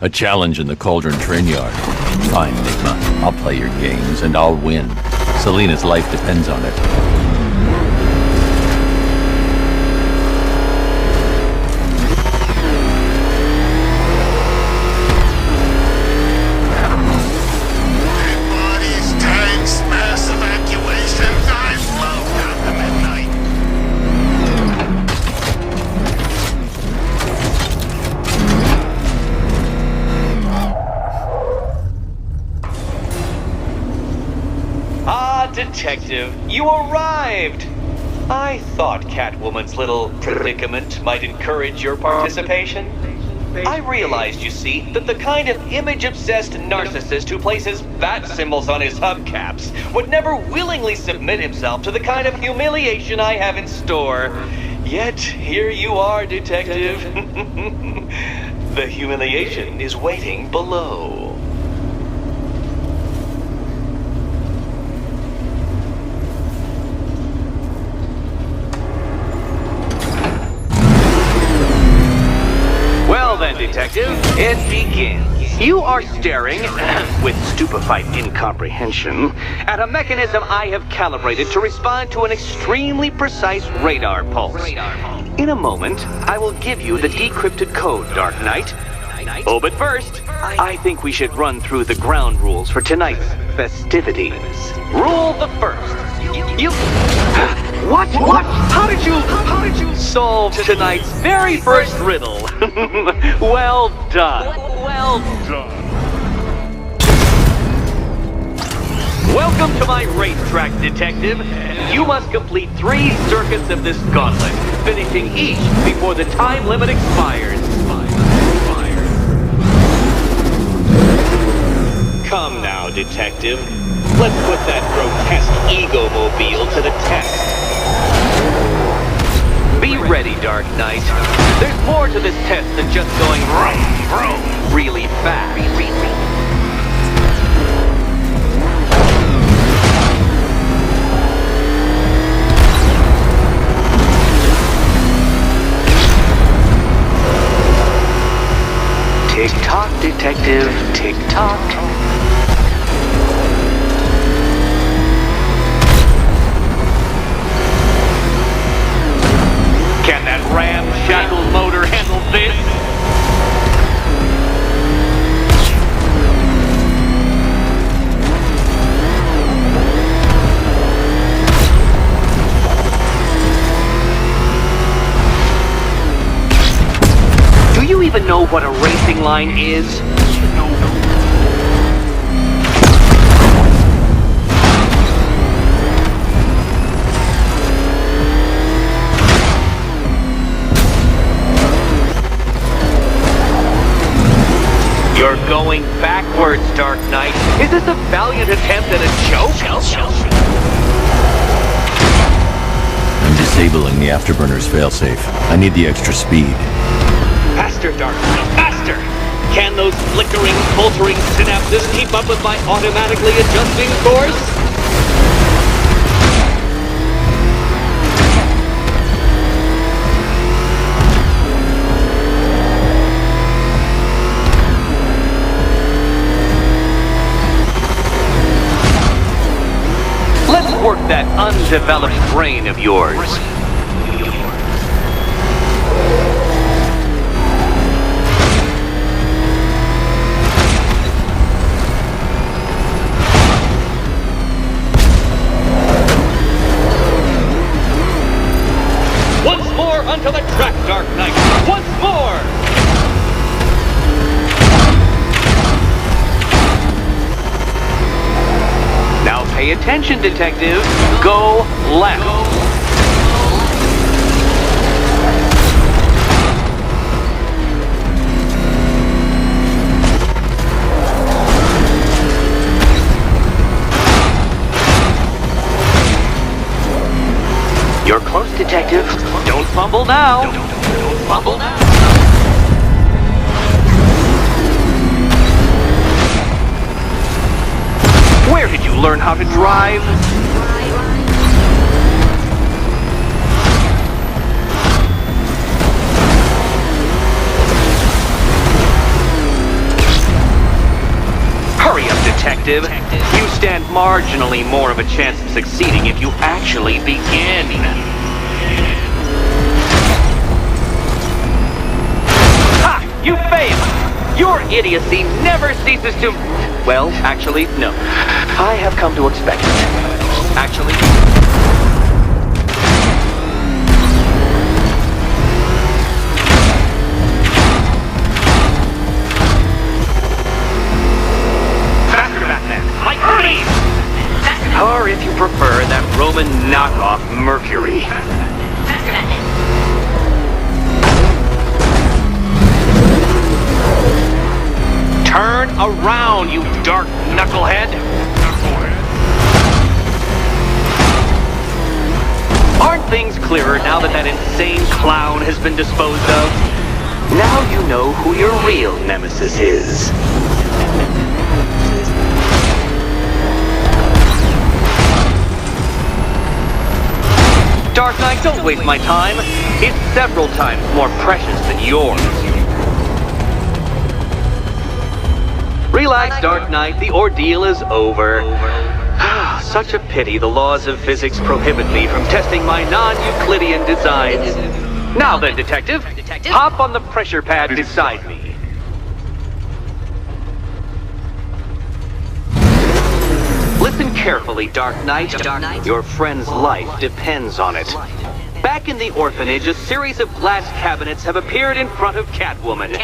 A challenge in the Cauldron train yard. Fine, Nigma. I'll play your games, and I'll win. Selina's life depends on it. Bodies, tanks, mass evacuations. I love Gotham at night. Detective, you arrived! I thought Catwoman's little predicament might encourage your participation. I realized, you see, that the kind of image-obsessed narcissist who places bat symbols on his hubcaps would never willingly submit himself to the kind of humiliation I have in store. Yet, here you are, Detective. The humiliation is waiting below. Well then, Detective, it begins. You are staring, with stupefied incomprehension, at a mechanism I have calibrated to respond to an extremely precise radar pulse. In a moment, I will give you the decrypted code, Dark Knight. Oh, but first, I think we should run through the ground rules for tonight's festivities. Rule the first. You... What? How did you solve tonight's very first riddle? Well done. Welcome to my racetrack, Detective. You must complete 3 circuits of this gauntlet, finishing each before the time limit expires. Come now, Detective. Let's put that grotesque ego-mobile to the test. Be ready, Dark Knight. There's more to this test than just going vroom, really fast. Tick-tock, Detective, tick-tock. Can that ramshackle motor handle this? Do you even know what a racing line is? You're going backwards, Dark Knight. Is this a valiant attempt at a joke? I'm disabling the afterburner's failsafe. I need the extra speed. Faster, Dark Knight, faster! Can those flickering, faltering synapses keep up with my automatically adjusting course? Let's work that undeveloped brain of yours. Once more onto the track, Dark Knight! Once more! Now pay attention, Detective. Go left. You're close, Detective. Don't fumble now. Don't fumble now. Where did you learn how to drive? detective. You stand marginally more of a chance of succeeding if you actually begin. Ha! You failed! Your idiocy never ceases to... Well, actually, no. I have come to expect it. Actually... Or if you prefer, that Roman knockoff Mercury. Turn around, you dark knucklehead! Aren't things clearer now that that insane clown has been disposed of? Now you know who your real nemesis is. Dark Knight, don't waste my time. It's several times more precious than yours. Relax, Dark Knight. The ordeal is over. Such a pity the laws of physics prohibit me from testing my non-Euclidean designs. Now then, Detective, hop on the pressure pad beside me. Listen carefully, Dark Knight. Your friend's life depends on it. Back in the orphanage, a series of glass cabinets have appeared in front of Catwoman.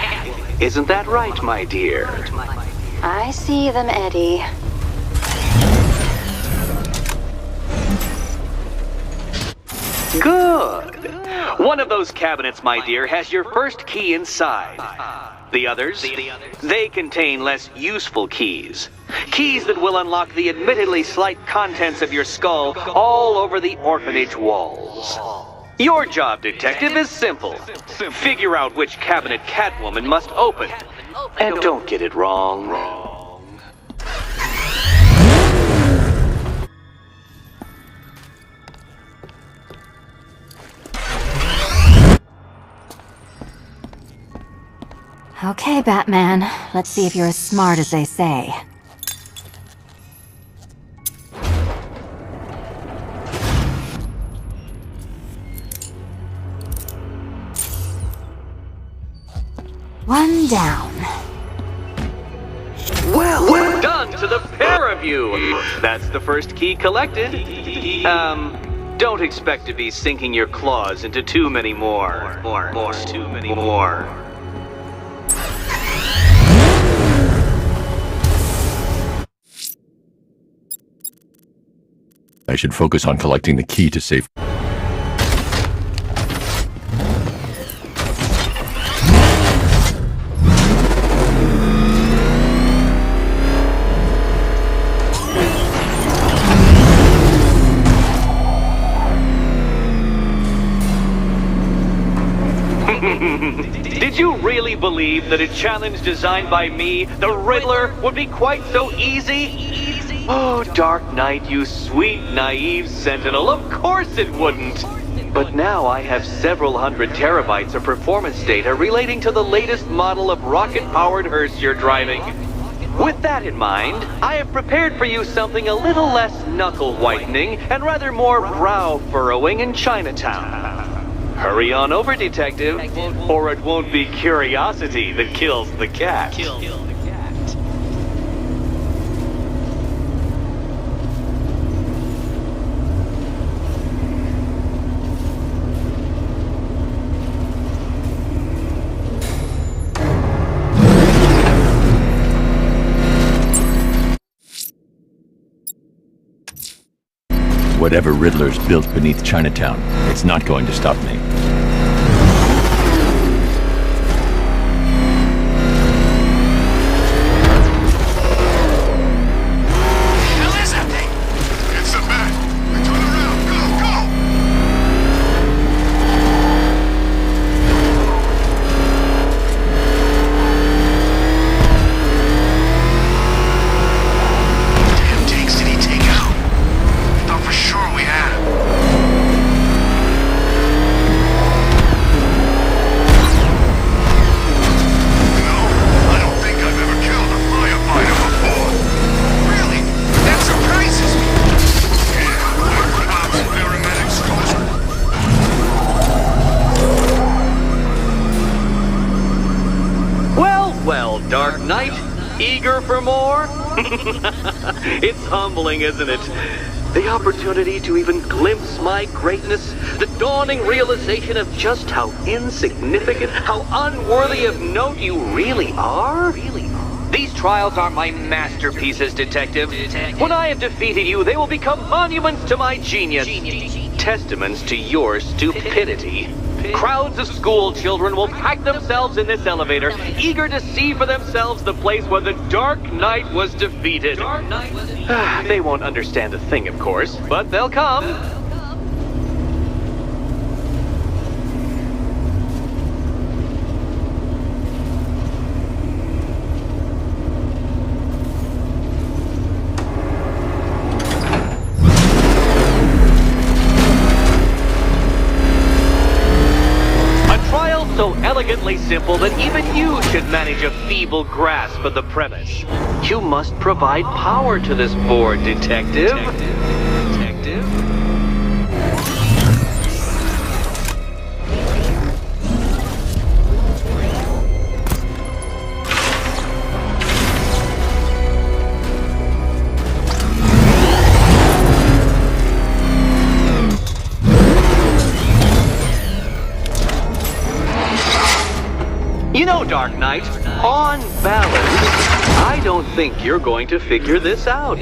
Isn't that right, my dear? I see them, Eddie. Good. One of those cabinets, my dear, has your first key inside. The others, they contain less useful keys. Keys that will unlock the admittedly slight contents of your skull all over the orphanage walls. Your job, Detective, is simple. Figure out which cabinet Catwoman must open. And don't get it wrong. Okay, Batman. Let's see if you're as smart as they say. One down. Well done to the pair of you! That's the first key collected. Don't expect to be sinking your claws into too many more. Too many more. I should focus on collecting the key to safe. Did you really believe that a challenge designed by me, the Riddler, would be quite so easy? Oh, Dark Knight, you sweet, naive sentinel, of course it wouldn't! But now I have several hundred terabytes of performance data relating to the latest model of rocket-powered hearse you're driving. With that in mind, I have prepared for you something a little less knuckle-whitening and rather more brow-furrowing in Chinatown. Hurry on over, Detective, or it won't be curiosity that kills the cat. Whatever Riddler's built beneath Chinatown, it's not going to stop me. Hell is that thing? It's a bat. Turn around. Go, go. Damn tanks did he take out? Thought for sure we had him. for more? It's humbling, isn't it? The opportunity to even glimpse my greatness, the dawning realization of just how insignificant, how unworthy of note you really are. These trials are my masterpieces, Detective. When I have defeated you, they will become monuments to my genius, testaments to your stupidity. Crowds of school children will pack themselves in this elevator, eager to see for themselves the place where the Dark Knight was defeated. They won't understand a thing, of course, but they'll come. So elegantly simple that even you should manage a feeble grasp of the premise. You must provide power to this board, Detective. You know, Dark Knight, on balance, I don't think you're going to figure this out.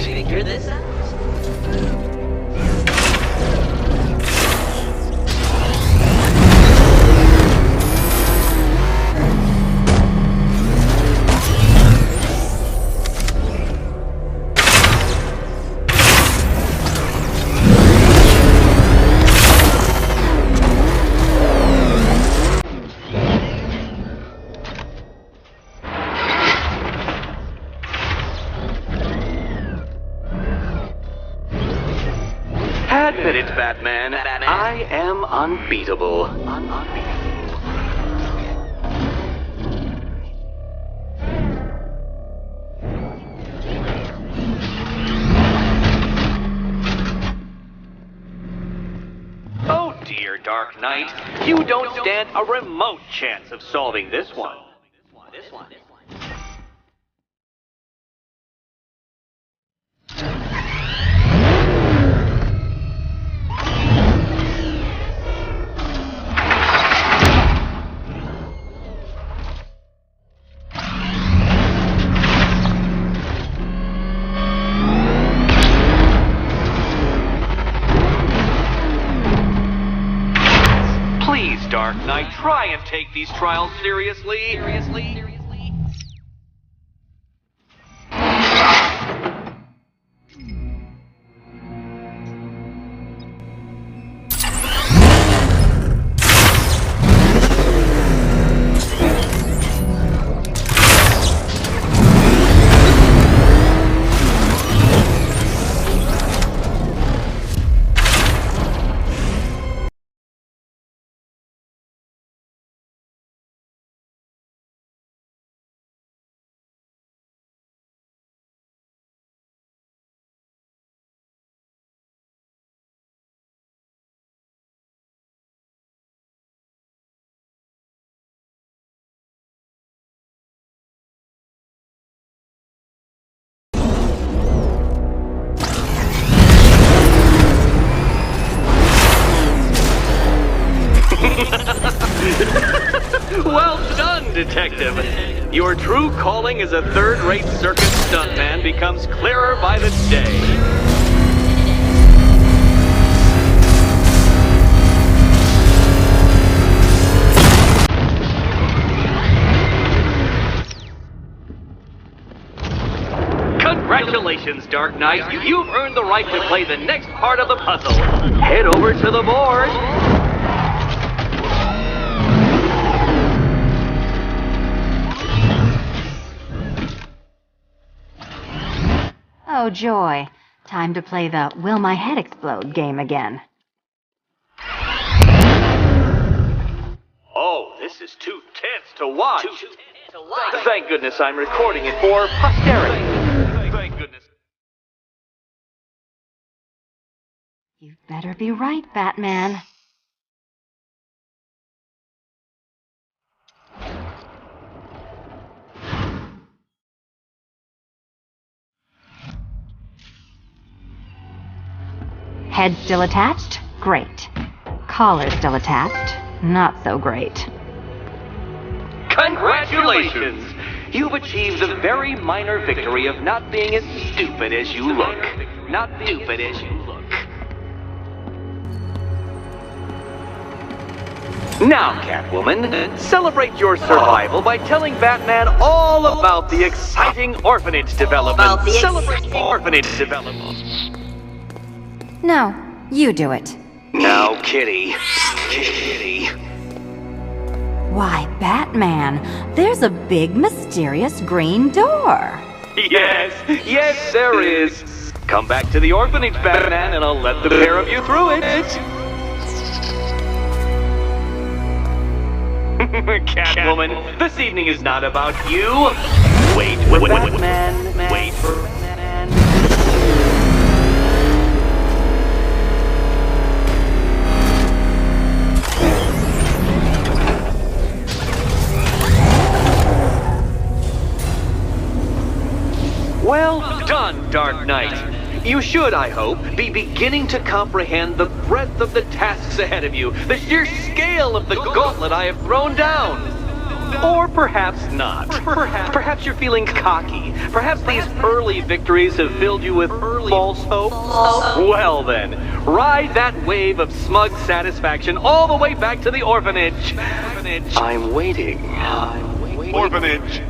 Admit it, Batman. I am unbeatable. Oh dear, Dark Knight. You don't stand a remote chance of solving this one. Please, Dark Knight, try and take these trials seriously. Well done, Detective. Your true calling as a third-rate circus stuntman becomes clearer by the day. Congratulations, Dark Knight. You've earned the right to play the next part of the puzzle. Head over to the board. Oh, joy. Time to play the Will My Head Explode game again. Oh, this is too tense to watch. Thank goodness I'm recording it for posterity. Thank goodness. You better be right, Batman. Head still attached? Great. Collar still attached? Not so great. Congratulations! You've achieved the very minor victory of not being as stupid as you look. Not stupid as you look. Now, Catwoman, celebrate your survival by telling Batman all about the exciting orphanage development. Celebrate orphanage development. No, you do it. Now, Kitty. Kitty. Why, Batman, there's a big mysterious green door. Yes, there is. Come back to the orphanage, Batman, and I'll let the pair of you through it. Catwoman, this evening is not about you. Wait, Batman. Wait for Batman. Well done, Dark Knight. You should, I hope, be beginning to comprehend the breadth of the tasks ahead of you, the sheer scale of the gauntlet I have thrown down. Or perhaps not. Perhaps you're feeling cocky. Perhaps these early victories have filled you with false hope. Well then, ride that wave of smug satisfaction all the way back to the orphanage. I'm waiting. Orphanage.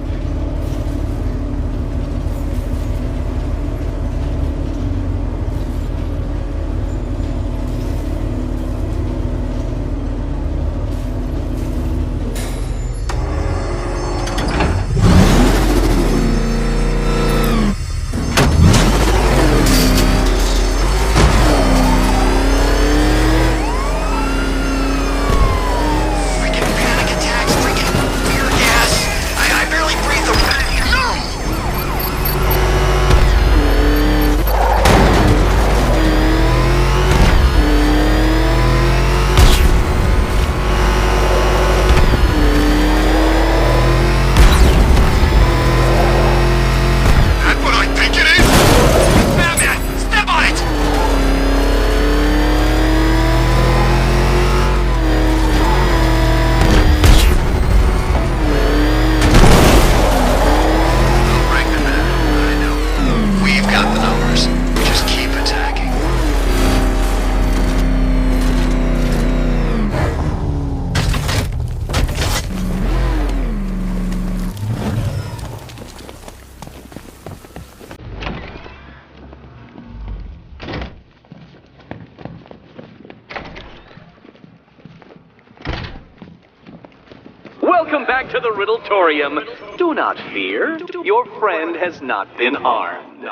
Welcome back to the Riddletorium. Do not fear. Your friend has not been harmed.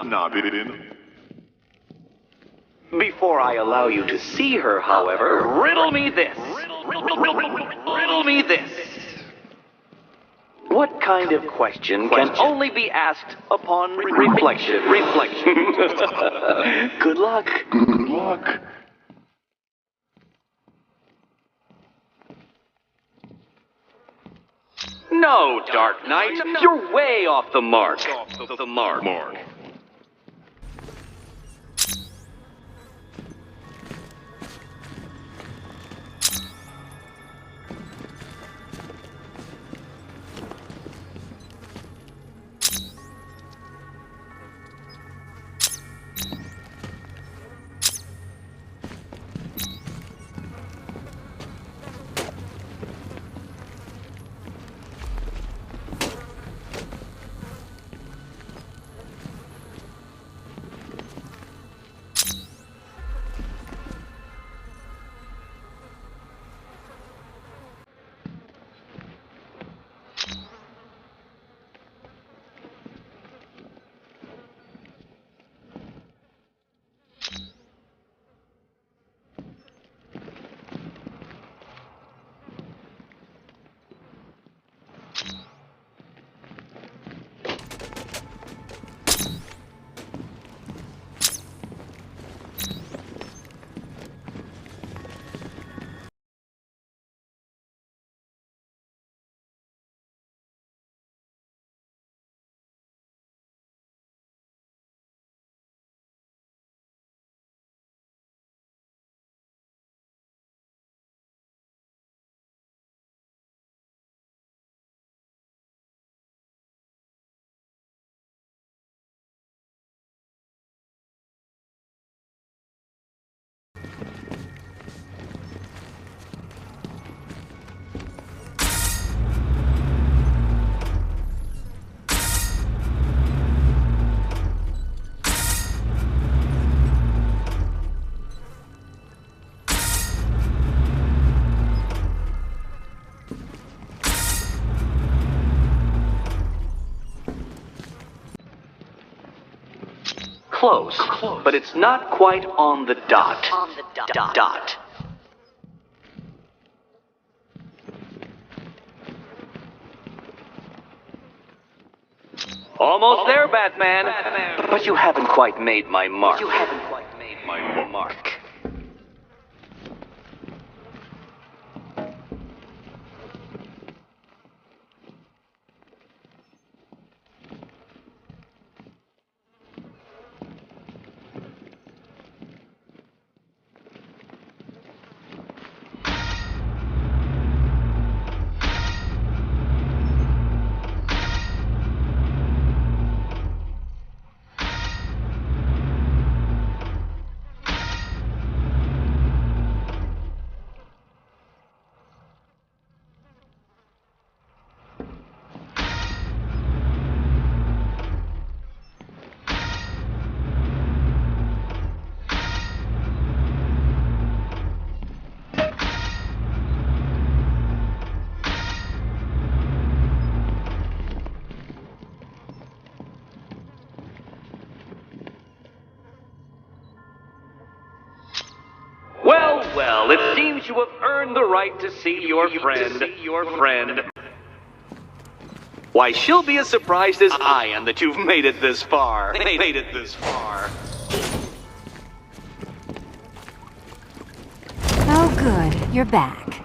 Before I allow you to see her, however, riddle me this. Riddle me this. What kind of question can only be asked upon reflection? Good luck. Good luck. No, Dark Knight, you're way off the mark. close, but it's not quite on the dot. Dot. Almost there, Batman. But you haven't quite made my mark. Well, it seems you have earned the right to see your friend. Why, she'll be as surprised as I am that you've made it this far. Oh, good. You're back.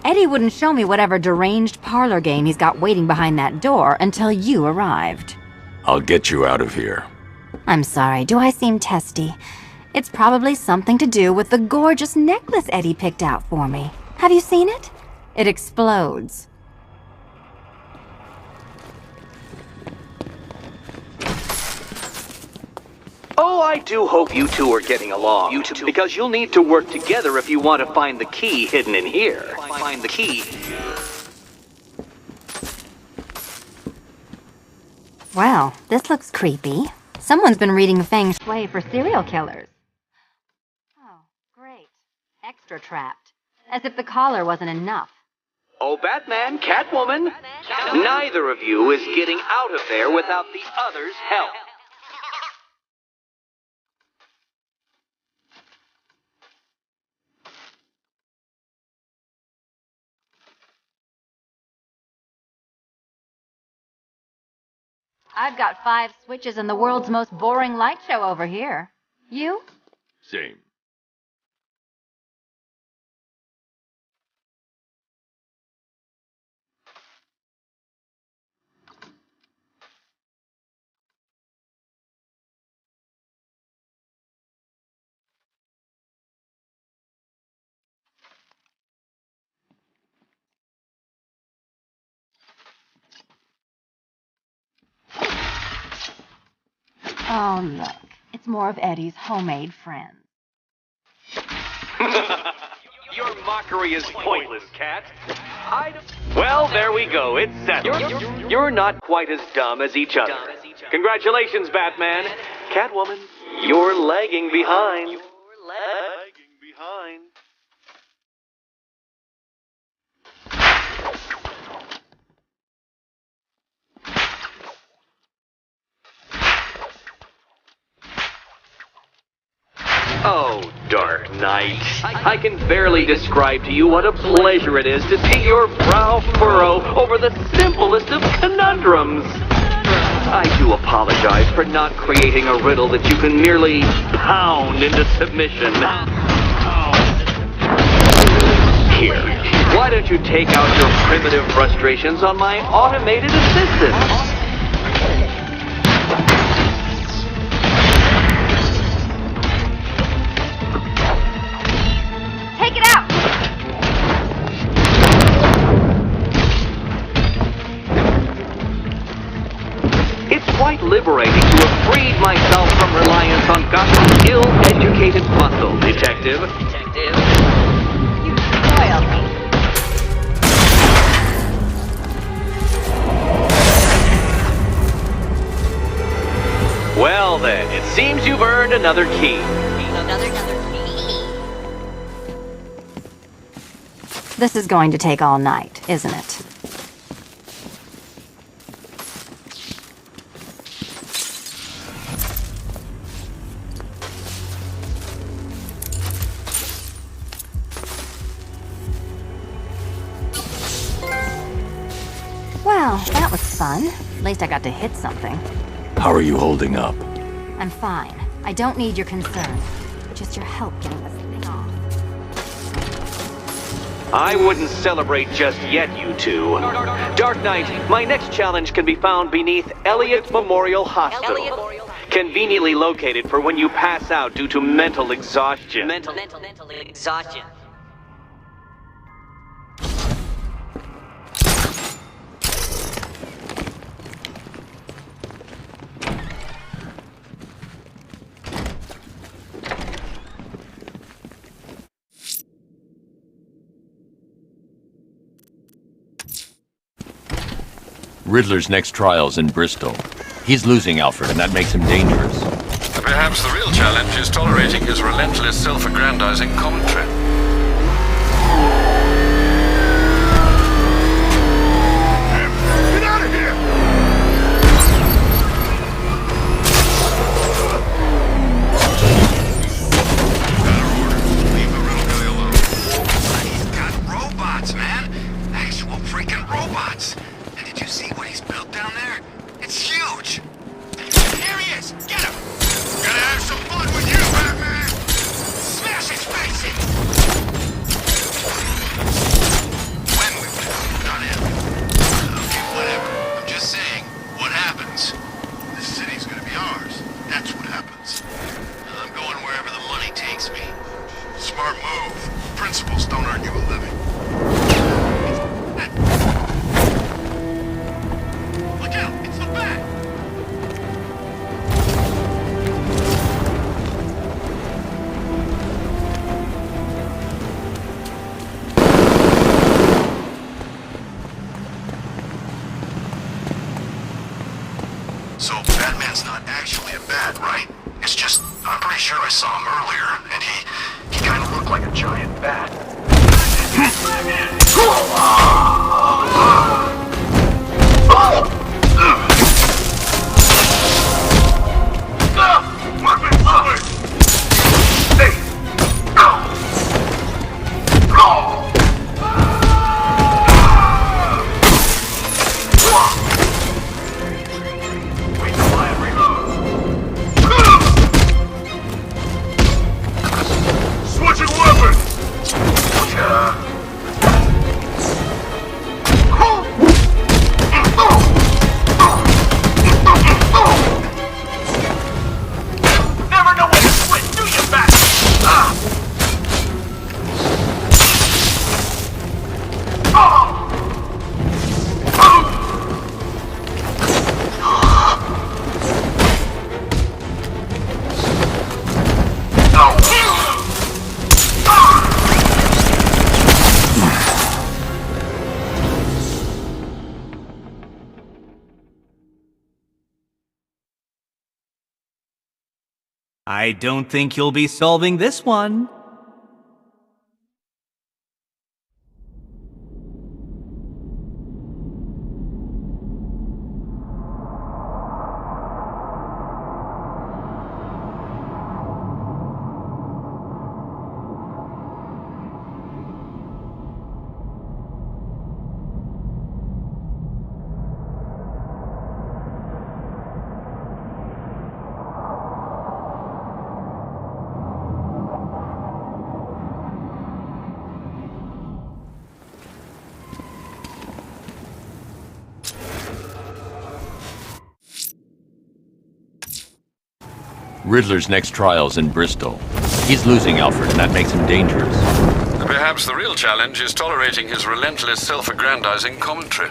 Eddie wouldn't show me whatever deranged parlor game he's got waiting behind that door until you arrived. I'll get you out of here. I'm sorry, do I seem testy? It's probably something to do with the gorgeous necklace Eddie picked out for me. Have you seen it? It explodes. Oh, I do hope you two are getting along. Because you'll need to work together if you want to find the key hidden in here. Find the key. Well, this looks creepy. Someone's been reading Feng Shui for serial killers. Oh, great. Extra trapped. As if the collar wasn't enough. Oh, Batman, Catwoman, neither of you is getting out of there without the other's help. I've got 5 switches in the world's most boring light show over here. You? Same. Oh, look. It's more of Eddie's homemade friends. Your mockery is pointless, Cat. Well, there we go. It's settled. You're not quite as dumb as each other. Congratulations, Batman. Catwoman, you're lagging behind. Oh, Dark Knight. I can barely describe to you what a pleasure it is to see your brow furrow over the simplest of conundrums. I do apologize for not creating a riddle that you can merely pound into submission. Here, why don't you take out your primitive frustrations on my automated assistant? Take it out! It's quite liberating to have freed myself from reliance on Gotham's ill-educated muscle, Detective. You spoiled me. Well then, it seems you've earned another key. This is going to take all night, isn't it? That was fun. At least I got to hit something. How are you holding up? I'm fine. I don't need your concern. Just your help getting this thing off. I wouldn't celebrate just yet, you two. Dark Knight, my next challenge can be found beneath Elliott Memorial Hospital. Conveniently located for when you pass out due to mental exhaustion. Mental exhaustion. Riddler's next trial's in Bristol. He's losing Alfred, and that makes him dangerous. Perhaps the real challenge is tolerating his relentless self-aggrandizing commentary. Get out of here! Leave the little guy alone. He's got robots, man. Actual freaking robots. And did you see what he's built down there? It's huge. Here he is. Get him. Gonna have some fun with you, Batman. Smash his face in. When we win, not if. Okay, whatever. I'm just saying, what happens? This city's gonna be ours. That's what happens. I'm going wherever the money takes me. Smart move. Principles don't earn you a living. Look out! It's the bat! So Batman's not actually a bat, right? It's just, I'm pretty sure I saw him earlier, and he kind of looked like a giant bat. Switching weapons! Never know when to switch, do you, bat? I don't think you'll be solving this one. Riddler's next trial's in Bristol. He's losing Alfred, and that makes him dangerous. Perhaps the real challenge is tolerating his relentless self-aggrandizing commentary.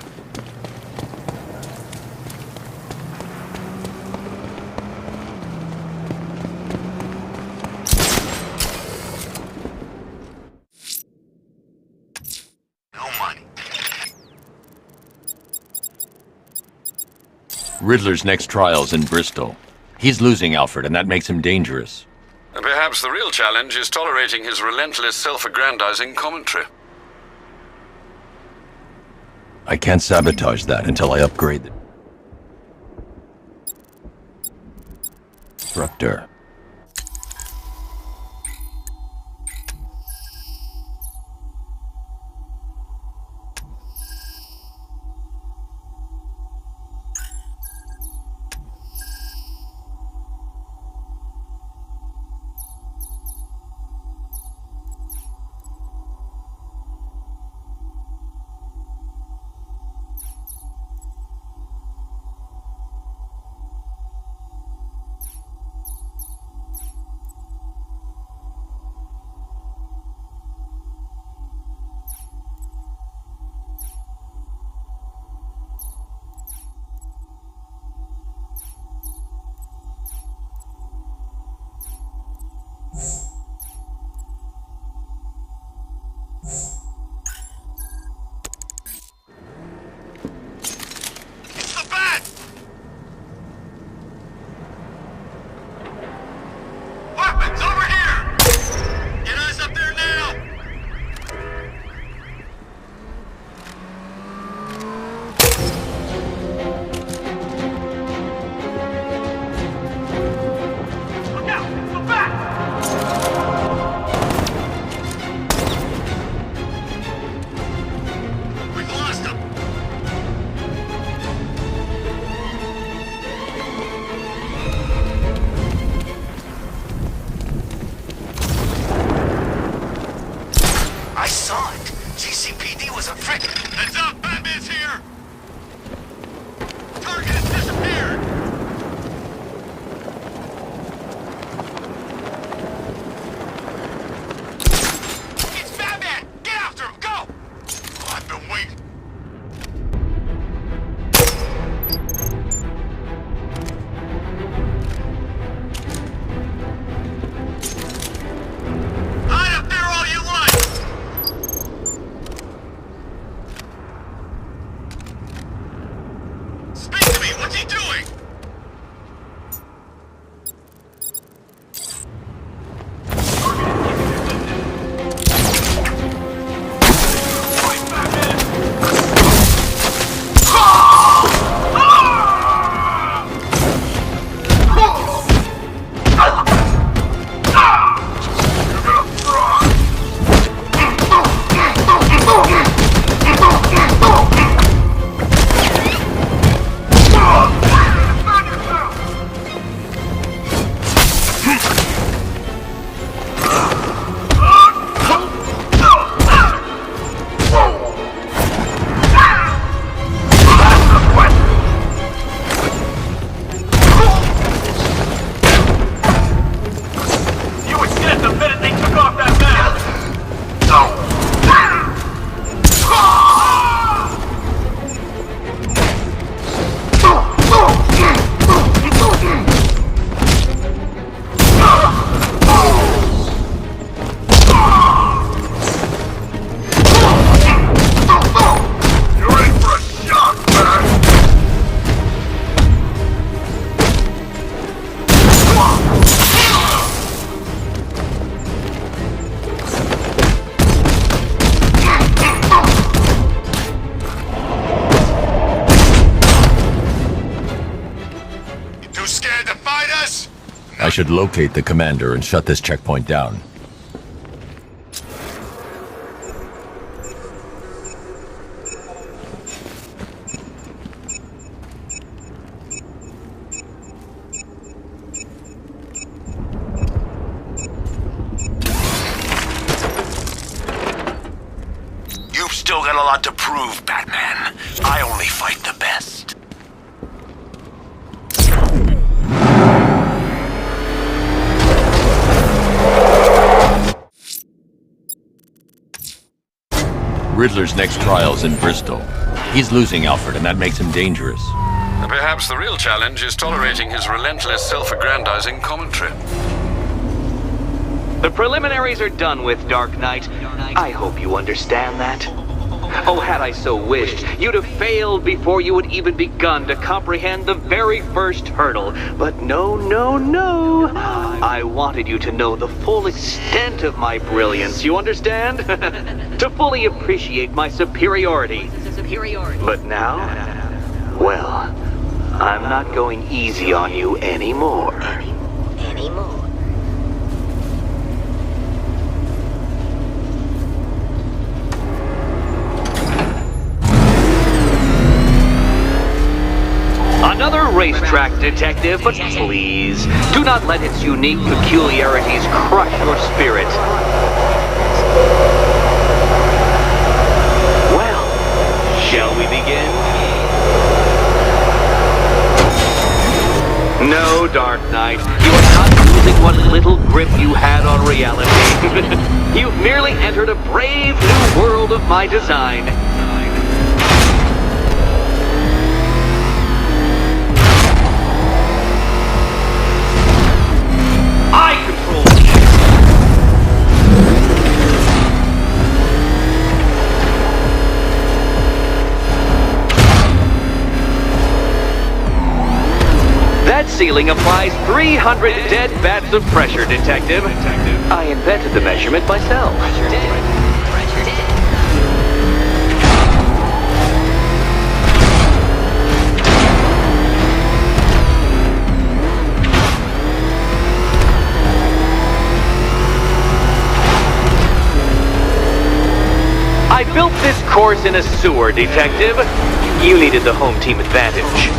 No money. Riddler's next trial's in Bristol. He's losing Alfred, and that makes him dangerous. Perhaps the real challenge is tolerating his relentless self-aggrandizing commentary. I can't sabotage that until I upgrade the disruptor. It's the Bat! Weapons over here! Get us up there now! Look out! It's the Bat! We've lost him! I saw it! GCPD was a trick! Heads up! Batman's here! Target has disappeared! It's Batman! Get after him! Go! Oh, I've been waiting. Hide up there all you like! Speak to me! What's he doing? Fight Batman! You were scared the minute they took off that mask! You're in for a shock, man! You too scared to fight us? I should locate the commander and shut this checkpoint down. You've still got a lot to prove, Batman. I only fight the best. Riddler's next trial's in Bristol. He's losing Alfred, and that makes him dangerous. Perhaps the real challenge is tolerating his relentless self-aggrandizing commentary. The preliminaries are done with, Dark Knight. I hope you understand that. Oh, had I so wished, you'd have failed before you had even begun to comprehend the very first hurdle. But no, no, no. I wanted you to know the full extent of my brilliance, you understand? To fully appreciate my superiority. But now, well, I'm not going easy on you anymore. Another racetrack detective, but please, do not let its unique peculiarities crush your spirit. Well, shall we begin? No, Dark Knight, you are not losing what little grip you had on reality. You've merely entered a brave new world of my design. I control ceiling applies 300 dead bats of pressure, Detective. I invented the measurement myself. I built this course in a sewer, Detective. You needed the home team advantage.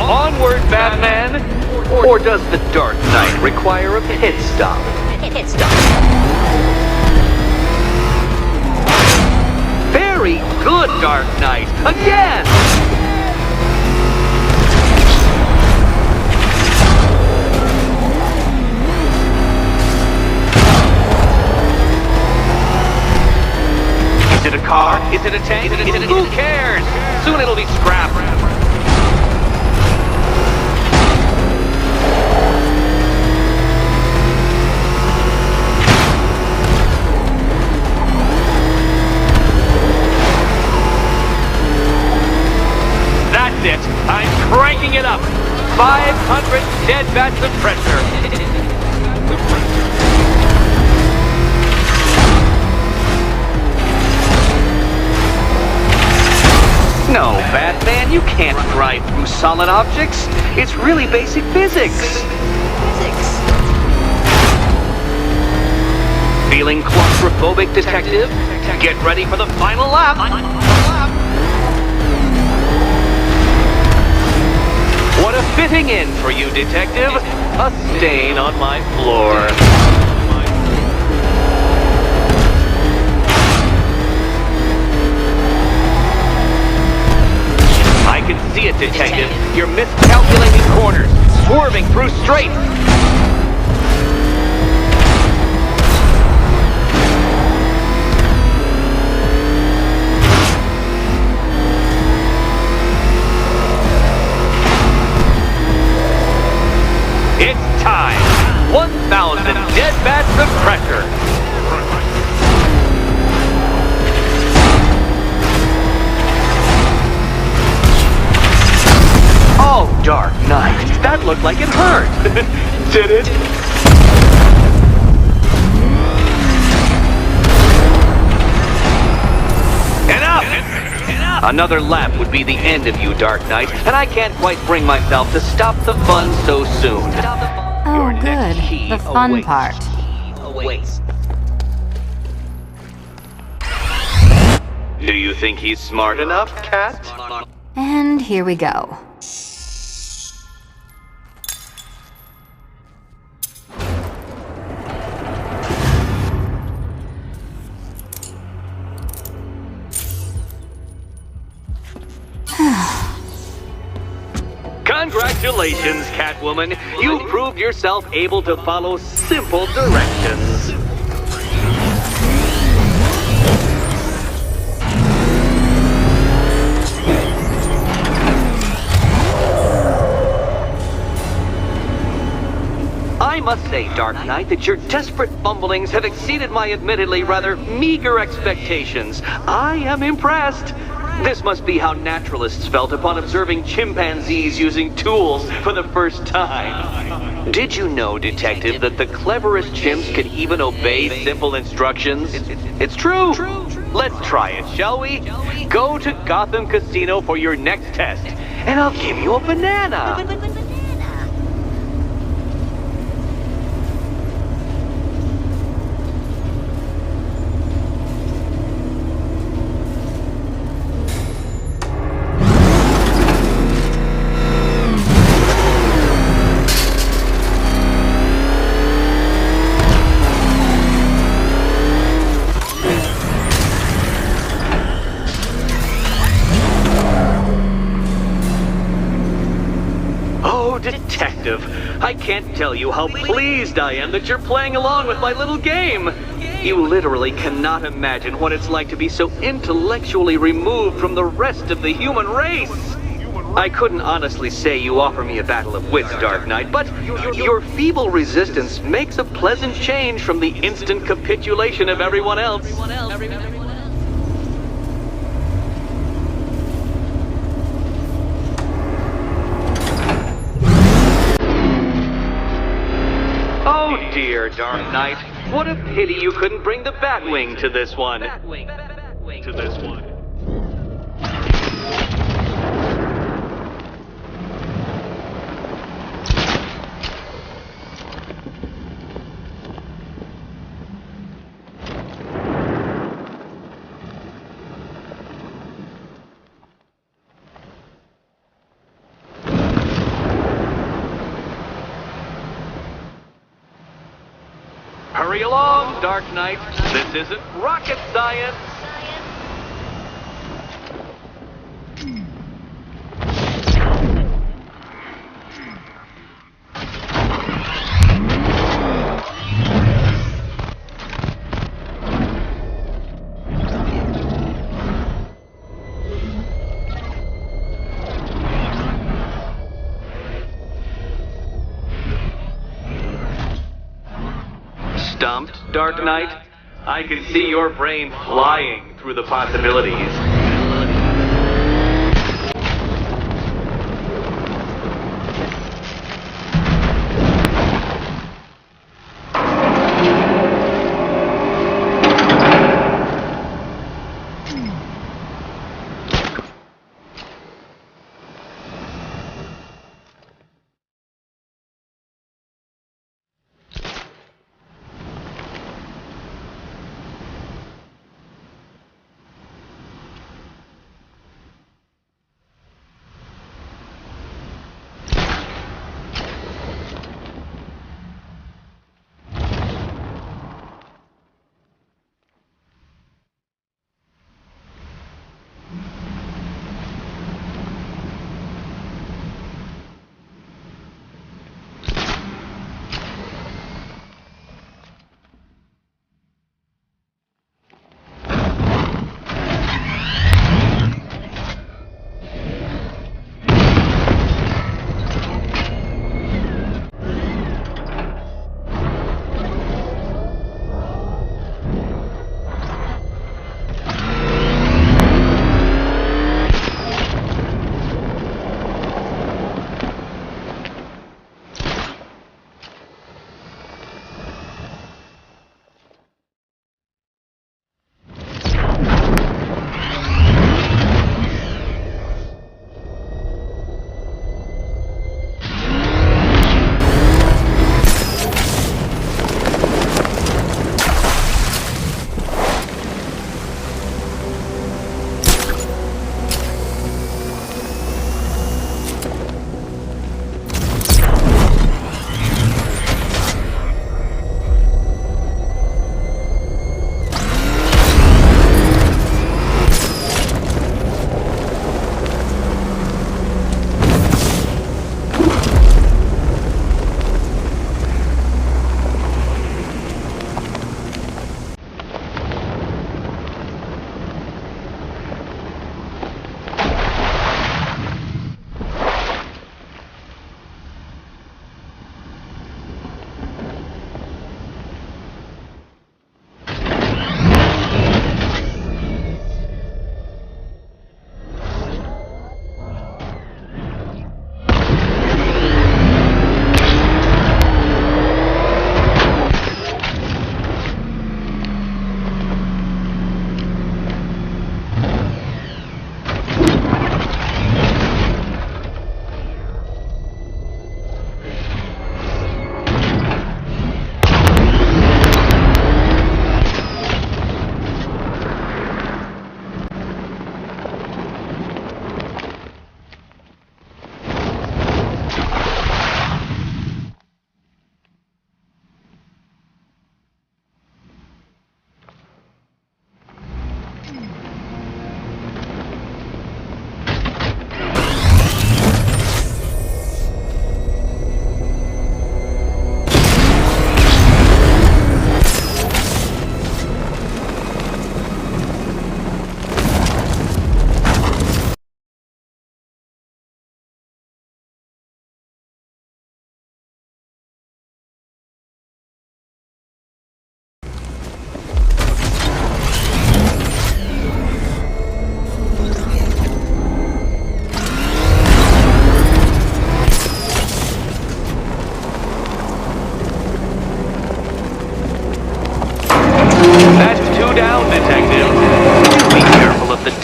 Onward, Batman! Or does the Dark Knight require a pit stop? Pit stop. Very good, Dark Knight! Again! Is it a car? Is it a tank? Who cares? Soon it'll be scrapped. That's it. I'm cranking it up. 500 dead bats of pressure. No, Batman, you can't drive through solid objects. It's really basic physics. Feeling claustrophobic, Detective? Get ready for the final lap. What a fitting end for you, Detective. A stain on my floor. I can see it, Detective. You're miscalculating corners, swerving through straights. It's time. 1,000 dead bats of pressure. Oh, Dark Knight, that looked like it hurt. Did it? Enough! Another lap would be the end of you, Dark Knight, and I can't quite bring myself to stop the fun so soon. Oh, good. The fun part. Awaits. Do you think he's smart enough, Cat? And here we go. Congratulations, Catwoman. You proved yourself able to follow simple directions. I must say, Dark Knight, that your desperate fumblings have exceeded my admittedly rather meager expectations. I am impressed. This must be how naturalists felt upon observing chimpanzees using tools for the first time. Did you know, Detective, that the cleverest chimps can even obey simple instructions? It's true. Let's try it, shall we? Go to Gotham Casino for your next test, and I'll give you a banana. Detective, I can't tell you how pleased I am that you're playing along with my little game. You literally cannot imagine what it's like to be so intellectually removed from the rest of the human race. I couldn't honestly say you offer me a battle of wits, Dark Knight, but your feeble resistance makes a pleasant change from the instant capitulation of everyone else. Oh dear, Dark Knight. What a pity you couldn't bring the Batwing to this one. Hurry along, Dark Knight. This isn't rocket science. Stumped, Dark Knight? I can see your brain flying through the possibilities.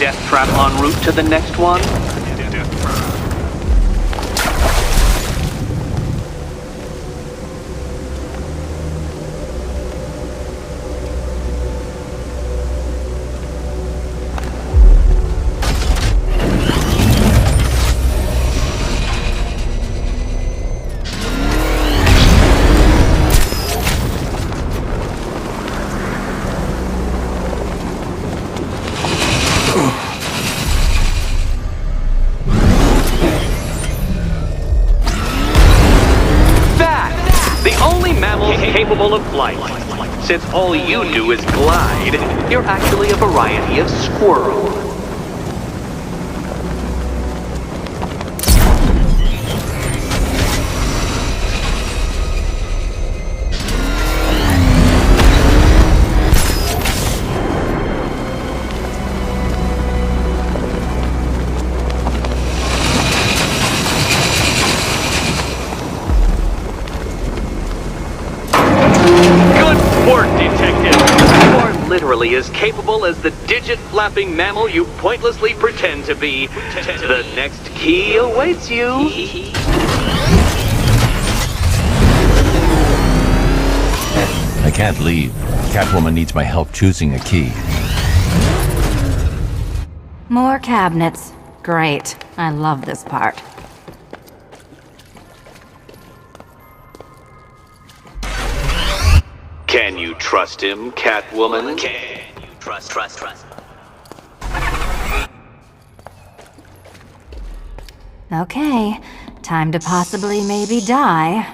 death trap en route to the next one? Capable of flight. Since all you do is glide, you're actually a variety of squirrel. Literally as capable as the digit-flapping mammal you pointlessly pretend to be. The next key awaits you. I can't leave. Catwoman needs my help choosing a key. More cabinets. Great. I love this part. Can you trust him, Catwoman? Can you trust? Okay, time to possibly maybe die.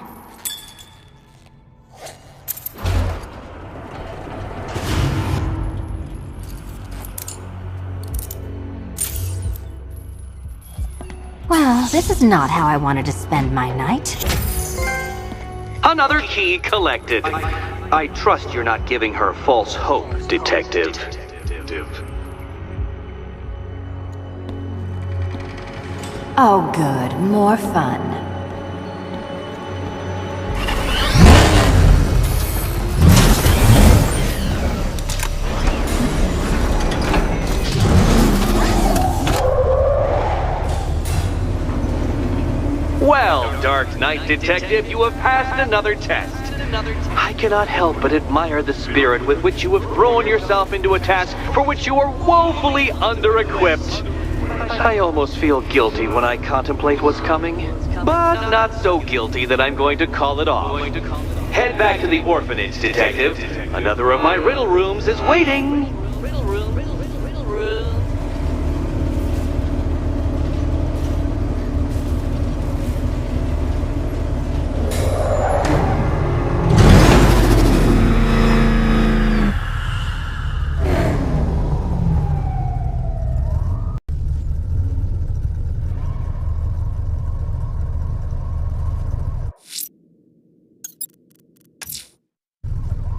Well, this is not how I wanted to spend my night. Another key collected. I trust you're not giving her false hope, Detective. Oh good, more fun. Well, Dark Knight Detective, you have passed another test. I cannot help but admire the spirit with which you have thrown yourself into a task for which you are woefully under-equipped. I almost feel guilty when I contemplate what's coming, but not so guilty that I'm going to call it off. Head back to the orphanage, Detective. Another of my riddle rooms is waiting.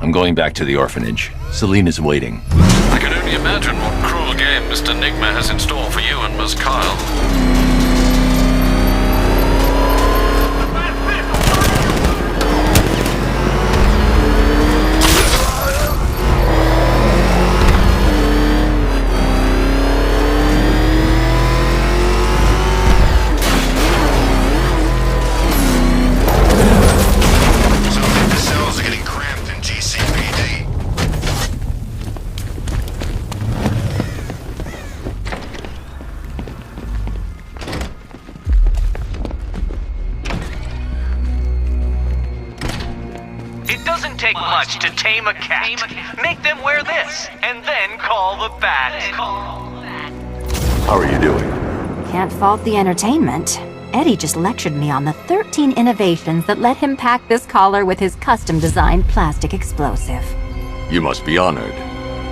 I'm going back to the orphanage. Selena's waiting. I can only imagine what cruel game Mr. Nigma has in store for you and Miss Kyle. Take much to tame a cat. Make them wear this, and then call the bat. How are you doing? Can't fault the entertainment. Eddie just lectured me on the 13 innovations that let him pack this collar with his custom-designed plastic explosive. You must be honored.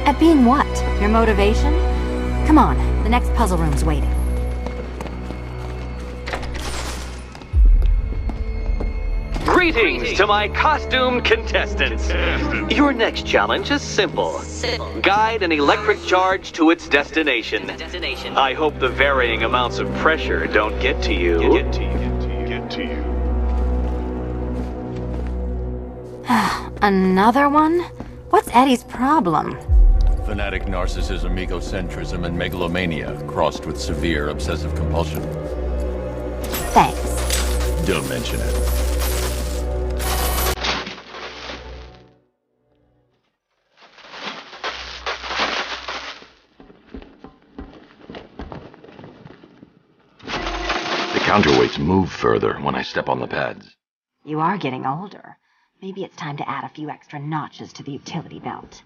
At being what? Your motivation? Come on, the next puzzle room's waiting. Greetings to my costumed contestants. Your next challenge is simple. Guide an electric charge to its destination. I hope the varying amounts of pressure don't get to you. Another one? What's Eddie's problem? Fanatic narcissism, egocentrism, and megalomania crossed with severe obsessive compulsion. Thanks. Don't mention it. The counterweights move further when I step on the pads. You are getting older. Maybe it's time to add a few extra notches to the utility belt.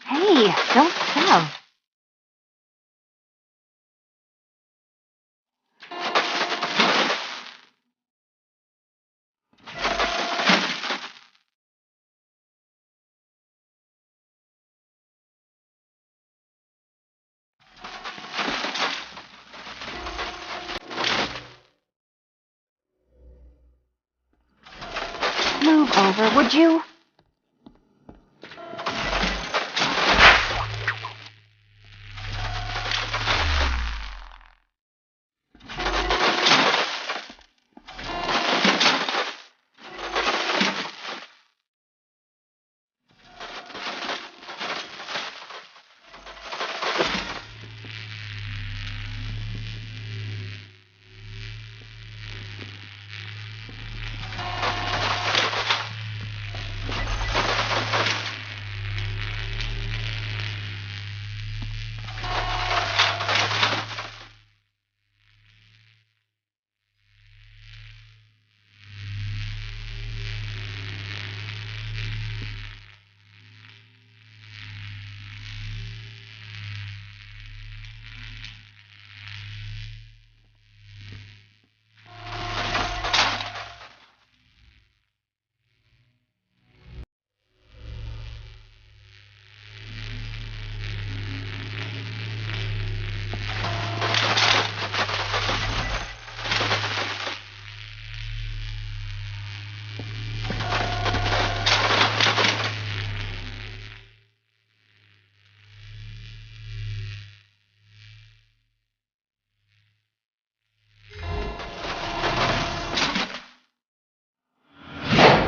Hey, don't shove. Move over, would you?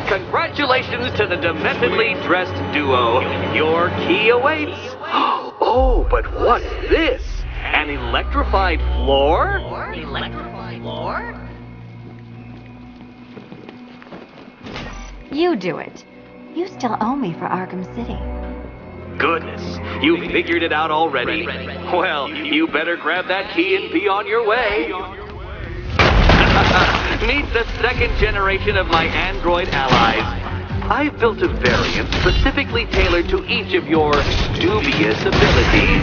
Congratulations to the dementedly dressed duo. Your key awaits. Oh, but what's this? An electrified floor? Electrified floor? You do it. You still owe me for Arkham City. Goodness, you figured it out already. Well, you better grab that key and be on your way. Meet the second generation of my android allies. I've built a variant specifically tailored to each of your dubious abilities.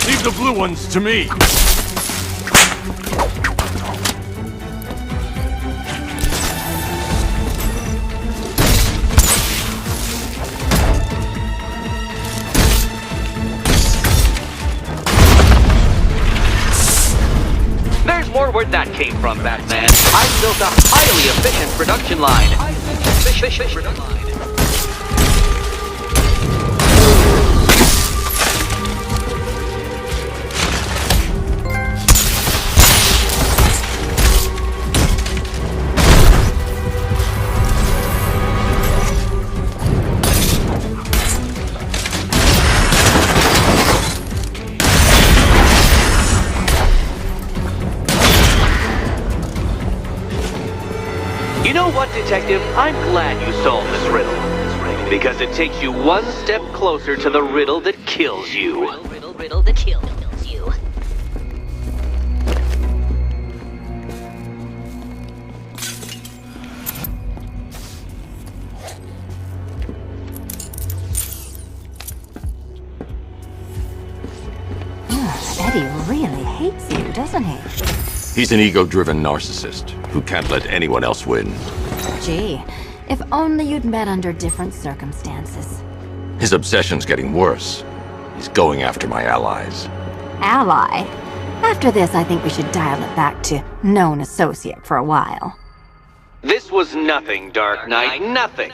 Leave the blue ones to me! There's more where that came from, Batman. I've built a highly efficient production line. You know what, Detective? I'm glad you solved this riddle. Because it takes you one step closer to the riddle that kills you. Riddle that kills you. Eddie really hates you, doesn't he? He's an ego-driven narcissist who can't let anyone else win. Gee, If only you'd met under different circumstances. His obsession's getting worse. He's going after my allies. Ally? After this, I think we should dial it back to known associate for a while. This was nothing, Dark Knight, nothing.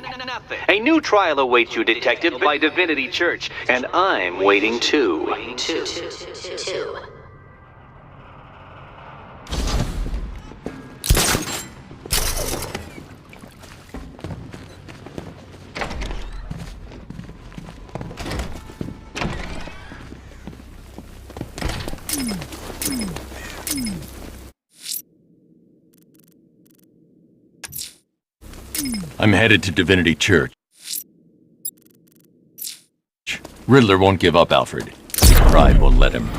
A new trial awaits you, Detective, by Divinity Church, and I'm waiting too. I'm headed to Divinity Church. Riddler won't give up, Alfred. His pride won't let him.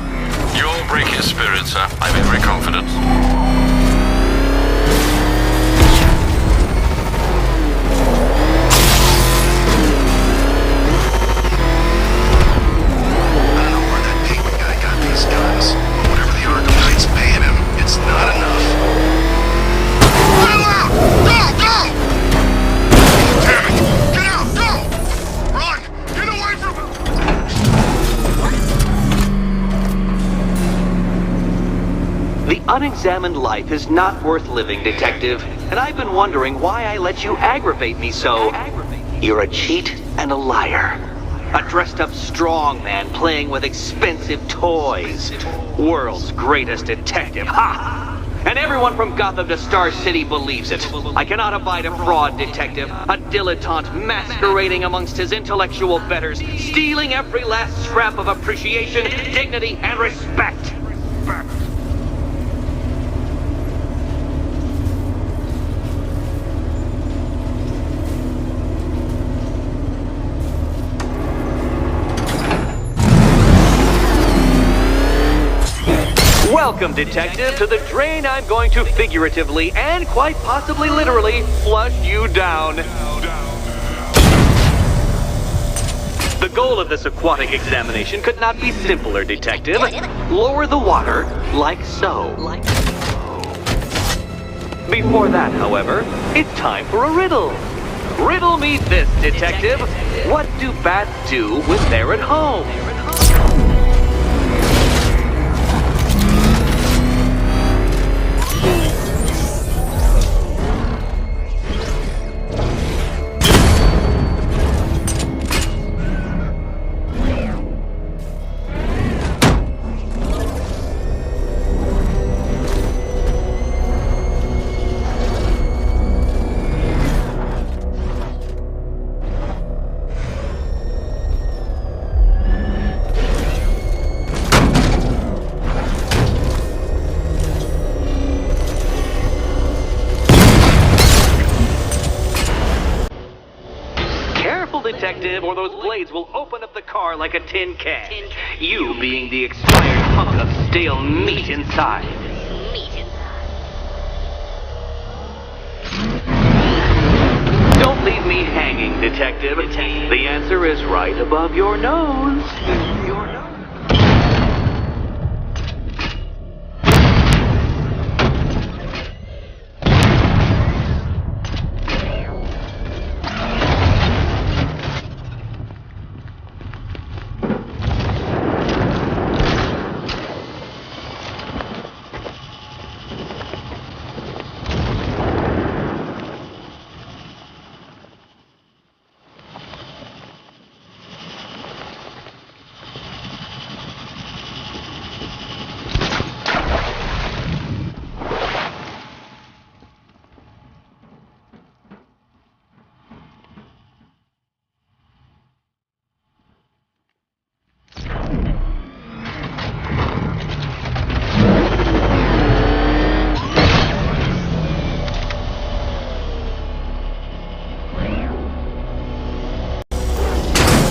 You'll break his spirit, sir. I'm very confident. I don't know where that Peyton guy got these guys, but whatever the Arkham Knight's paying him, it's not enough. Get out! Go! Go! Damn it! Get out! Go! Run! Get away from him! The unexamined life is not worth living, Detective, and I've been wondering why I let you aggravate me so. You're a cheat and a liar. A dressed-up strongman playing with expensive toys. World's greatest detective, ha! And everyone from Gotham to Star City believes it. I cannot abide a fraud, Detective. A dilettante masquerading amongst his intellectual betters, stealing every last scrap of appreciation, dignity, and respect. Welcome, Detective, to the drain I'm going to figuratively and quite possibly literally flush you down. The goal of this aquatic examination could not be simpler, Detective. Lower the water like so. Before that, however, it's time for a riddle. Riddle me this, Detective. What do bats do when they're at home? Detective, or those blades will open up the car like a tin can. You being the expired hunk of stale meat inside. Don't leave me hanging, Detective. The answer is right above your nose.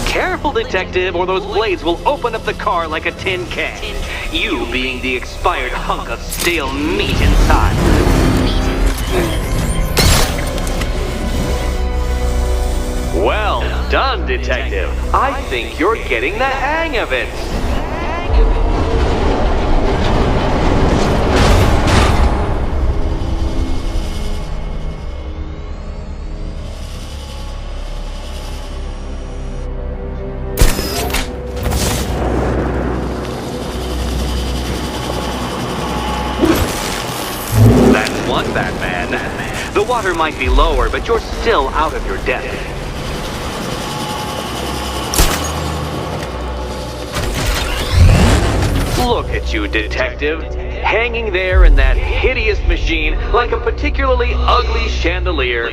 Careful, Detective, or those blades will open up the car like a tin can. You being the expired hunk of stale meat inside. Well done, Detective. I think you're getting the hang of it. The water might be lower, but you're still out of your depth. Look at you, detective. Hanging there in that hideous machine like a particularly ugly chandelier.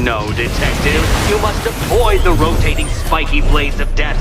No, detective. You must avoid the rotating spiky blades of death.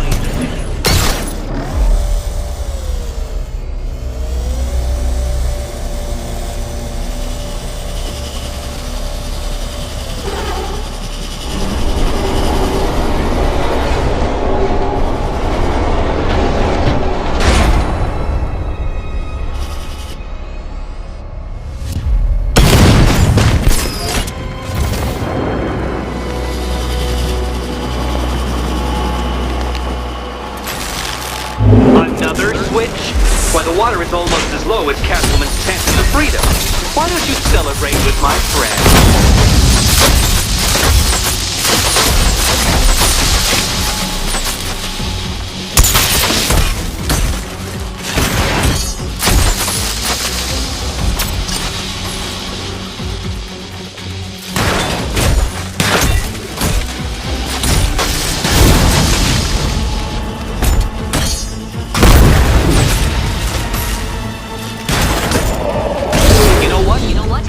Another switch? Why, the water is almost as low as Catwoman's chances of freedom. Why don't you celebrate with my friend?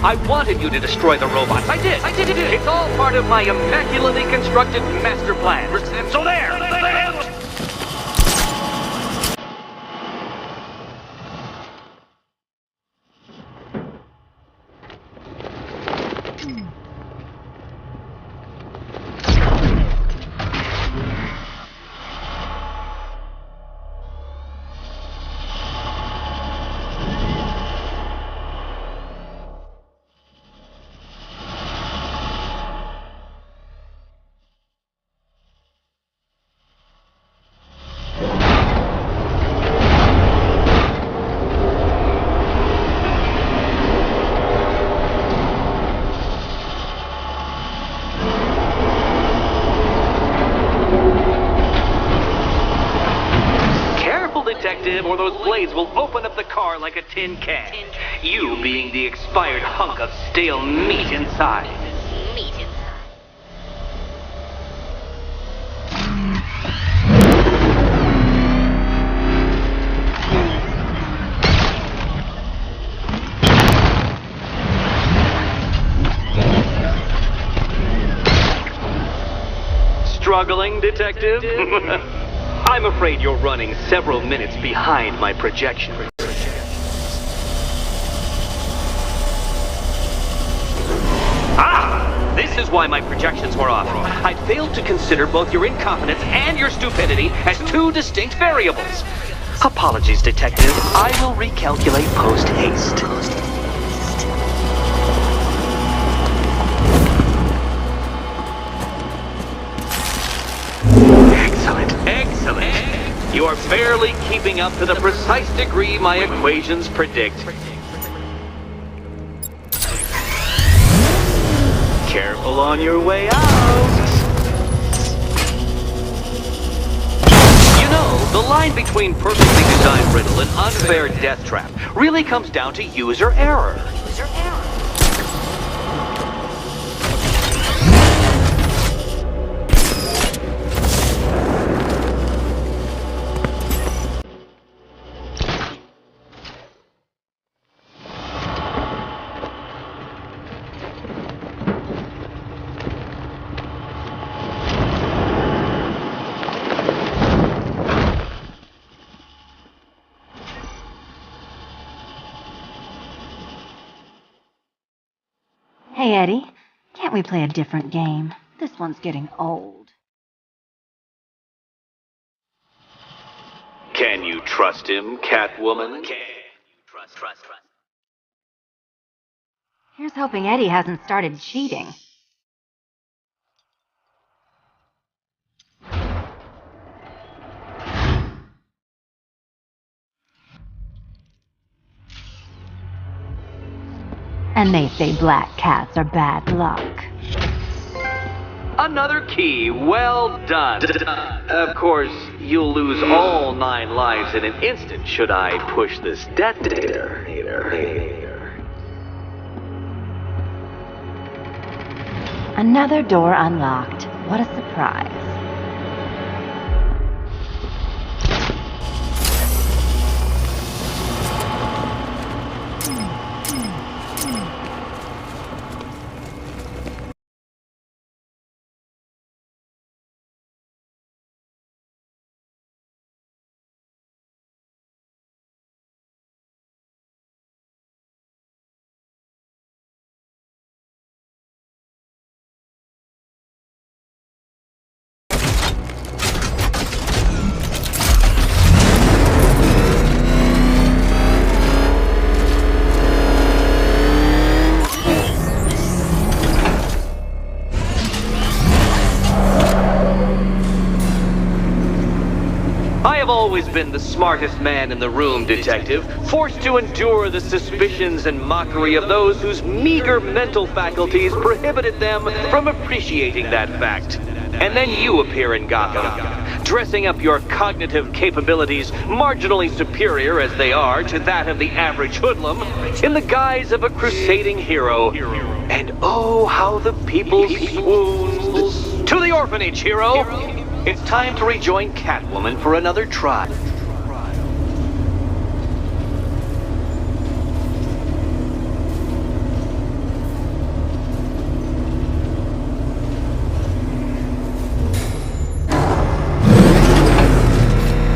I wanted you to destroy the robots. I did. It's all part of my immaculately constructed master plan. So there. Detective, or those blades will open up the car like a tin can. You being the expired hunk of stale meat inside. Struggling, detective? I'm afraid you're running several minutes behind my projection. Ah! This is why my projections were off. I failed to consider both your incompetence and your stupidity as two distinct variables. Apologies, detective. I will recalculate post-haste. Excellent. You are barely keeping up to the precise degree my equations predict. Careful on your way out. You know, the line between perfectly designed riddle and unfair death trap really comes down to user error. Hey, Eddie, can't we play a different game? This one's getting old. Can you trust him, Catwoman? Here's hoping Eddie hasn't started cheating. And they say black cats are bad luck. Another key, well done. Of course, you'll lose all 9 lives in an instant should I push this detonator. Another door unlocked. What a surprise. I have always been the smartest man in the room, Detective, forced to endure the suspicions and mockery of those whose meager mental faculties prohibited them from appreciating that fact. And then you appear in Gotham, dressing up your cognitive capabilities marginally superior as they are to that of the average hoodlum, in the guise of a crusading hero. And oh, how the people swooned. To the orphanage, hero! It's time to rejoin Catwoman for another try.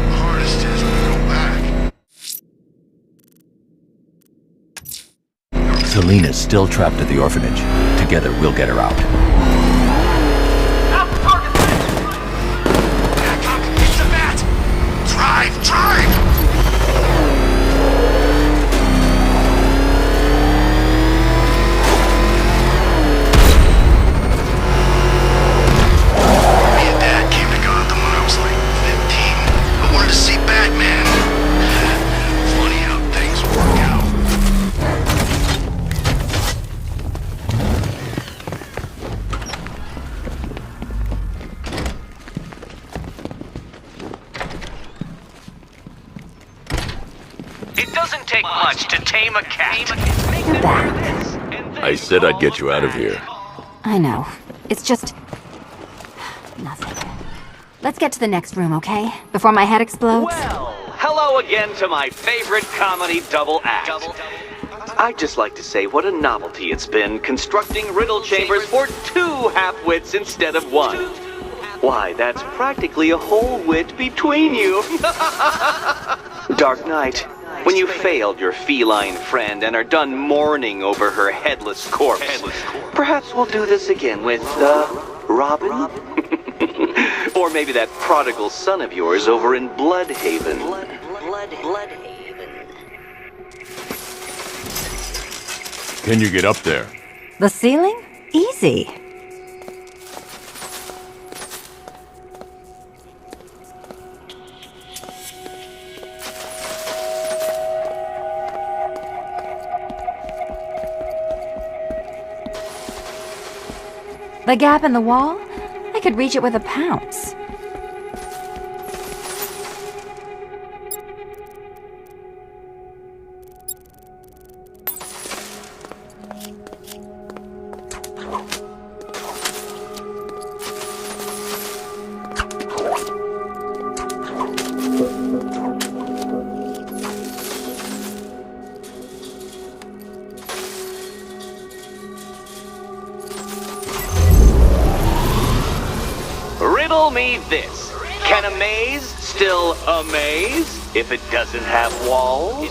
Hardest is when we go back. Selena's still trapped at the orphanage. Together, we'll get her out. Drive! Me and Dad came to Gotham when I was like 15. I wanted to see Batman. Funny how things work out. It doesn't take much to tame a cat. You're back. I said I'd get you out of here. I know. It's just... nothing. Let's get to the next room, okay? Before my head explodes? Well, hello again to my favorite comedy double act. I'd just like to say what a novelty it's been constructing riddle chambers for 2 half-wits instead of 1. Why, that's practically a whole wit between you. Dark Knight, when you failed your feline friend and are done mourning over her headless corpse, perhaps we'll do this again with, Robin? Or maybe that prodigal son of yours over in Bloodhaven. Bloodhaven. Can you get up there? The ceiling? Easy. The gap in the wall? I could reach it with a pounce. Riddle me this. Can a maze still amaze if it doesn't have walls?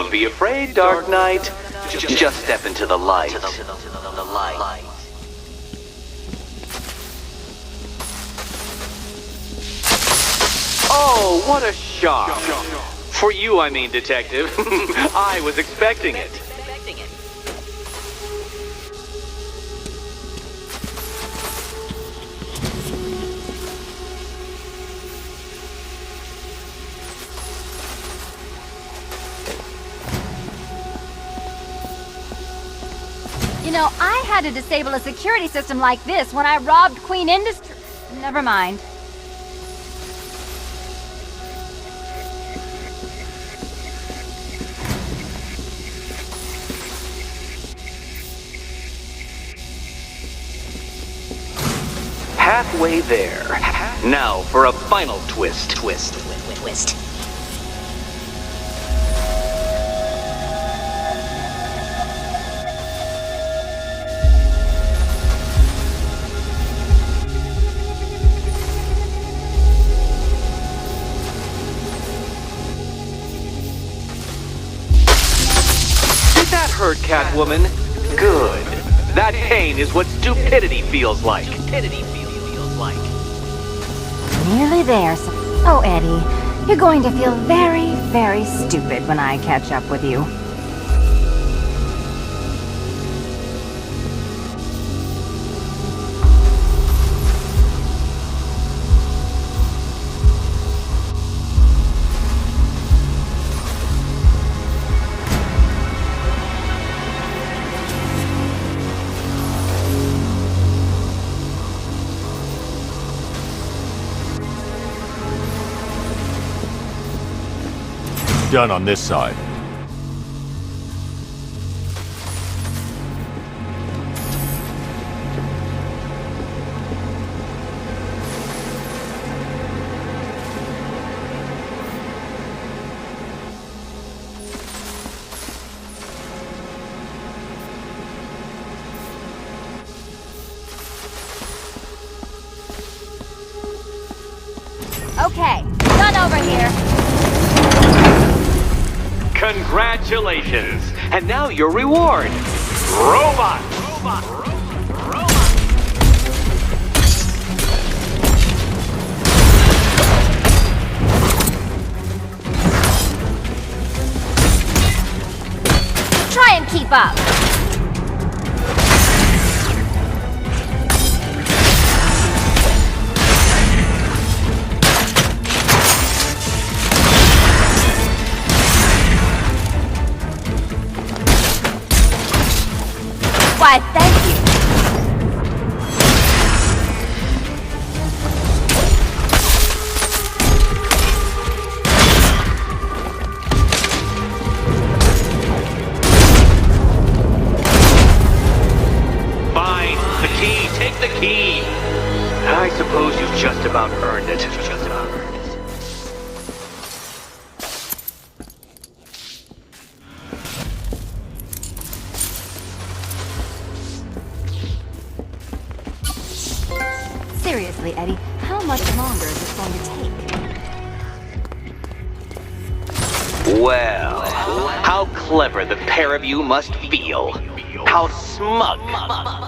Don't be afraid, Dark Knight. Just step into the light. Oh, what a shock. For you, I mean, Detective. I was expecting it. You know, I had to disable a security system like this when I robbed Queen Industries. Never mind. Halfway there. Now for a final twist. Twist. Did that hurt, Catwoman? Good. That pain is what stupidity feels like. Nearly there. Oh, Eddie, you're going to feel very, very stupid when I catch up with you. Done on this side. Okay, done over here. Congratulations! And now your reward. Robot! Try and keep up. Why, thank you. Fine. The key. Take the key. I suppose you've just about earned it. Seriously, Eddie, how much longer is this going to take? Well, how clever the pair of you must feel. How smug.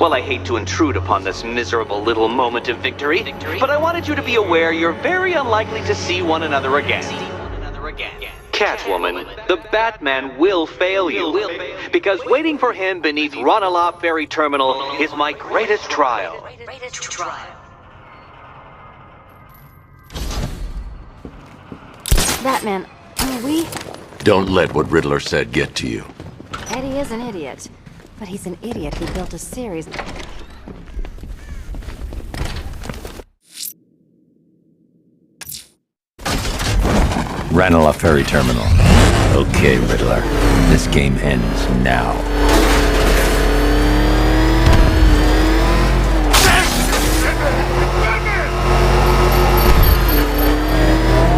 Well, I hate to intrude upon this miserable little moment of victory, but I wanted you to be aware you're very unlikely to see one another again. Catwoman, the Batman will fail you, because waiting for him beneath Ronalop Ferry Terminal is my greatest trial. Batman, are we? Don't let what Riddler said get to you. Eddie is an idiot. But he's an idiot who built a series. Ranelagh Ferry Terminal. Okay, Riddler. This game ends now.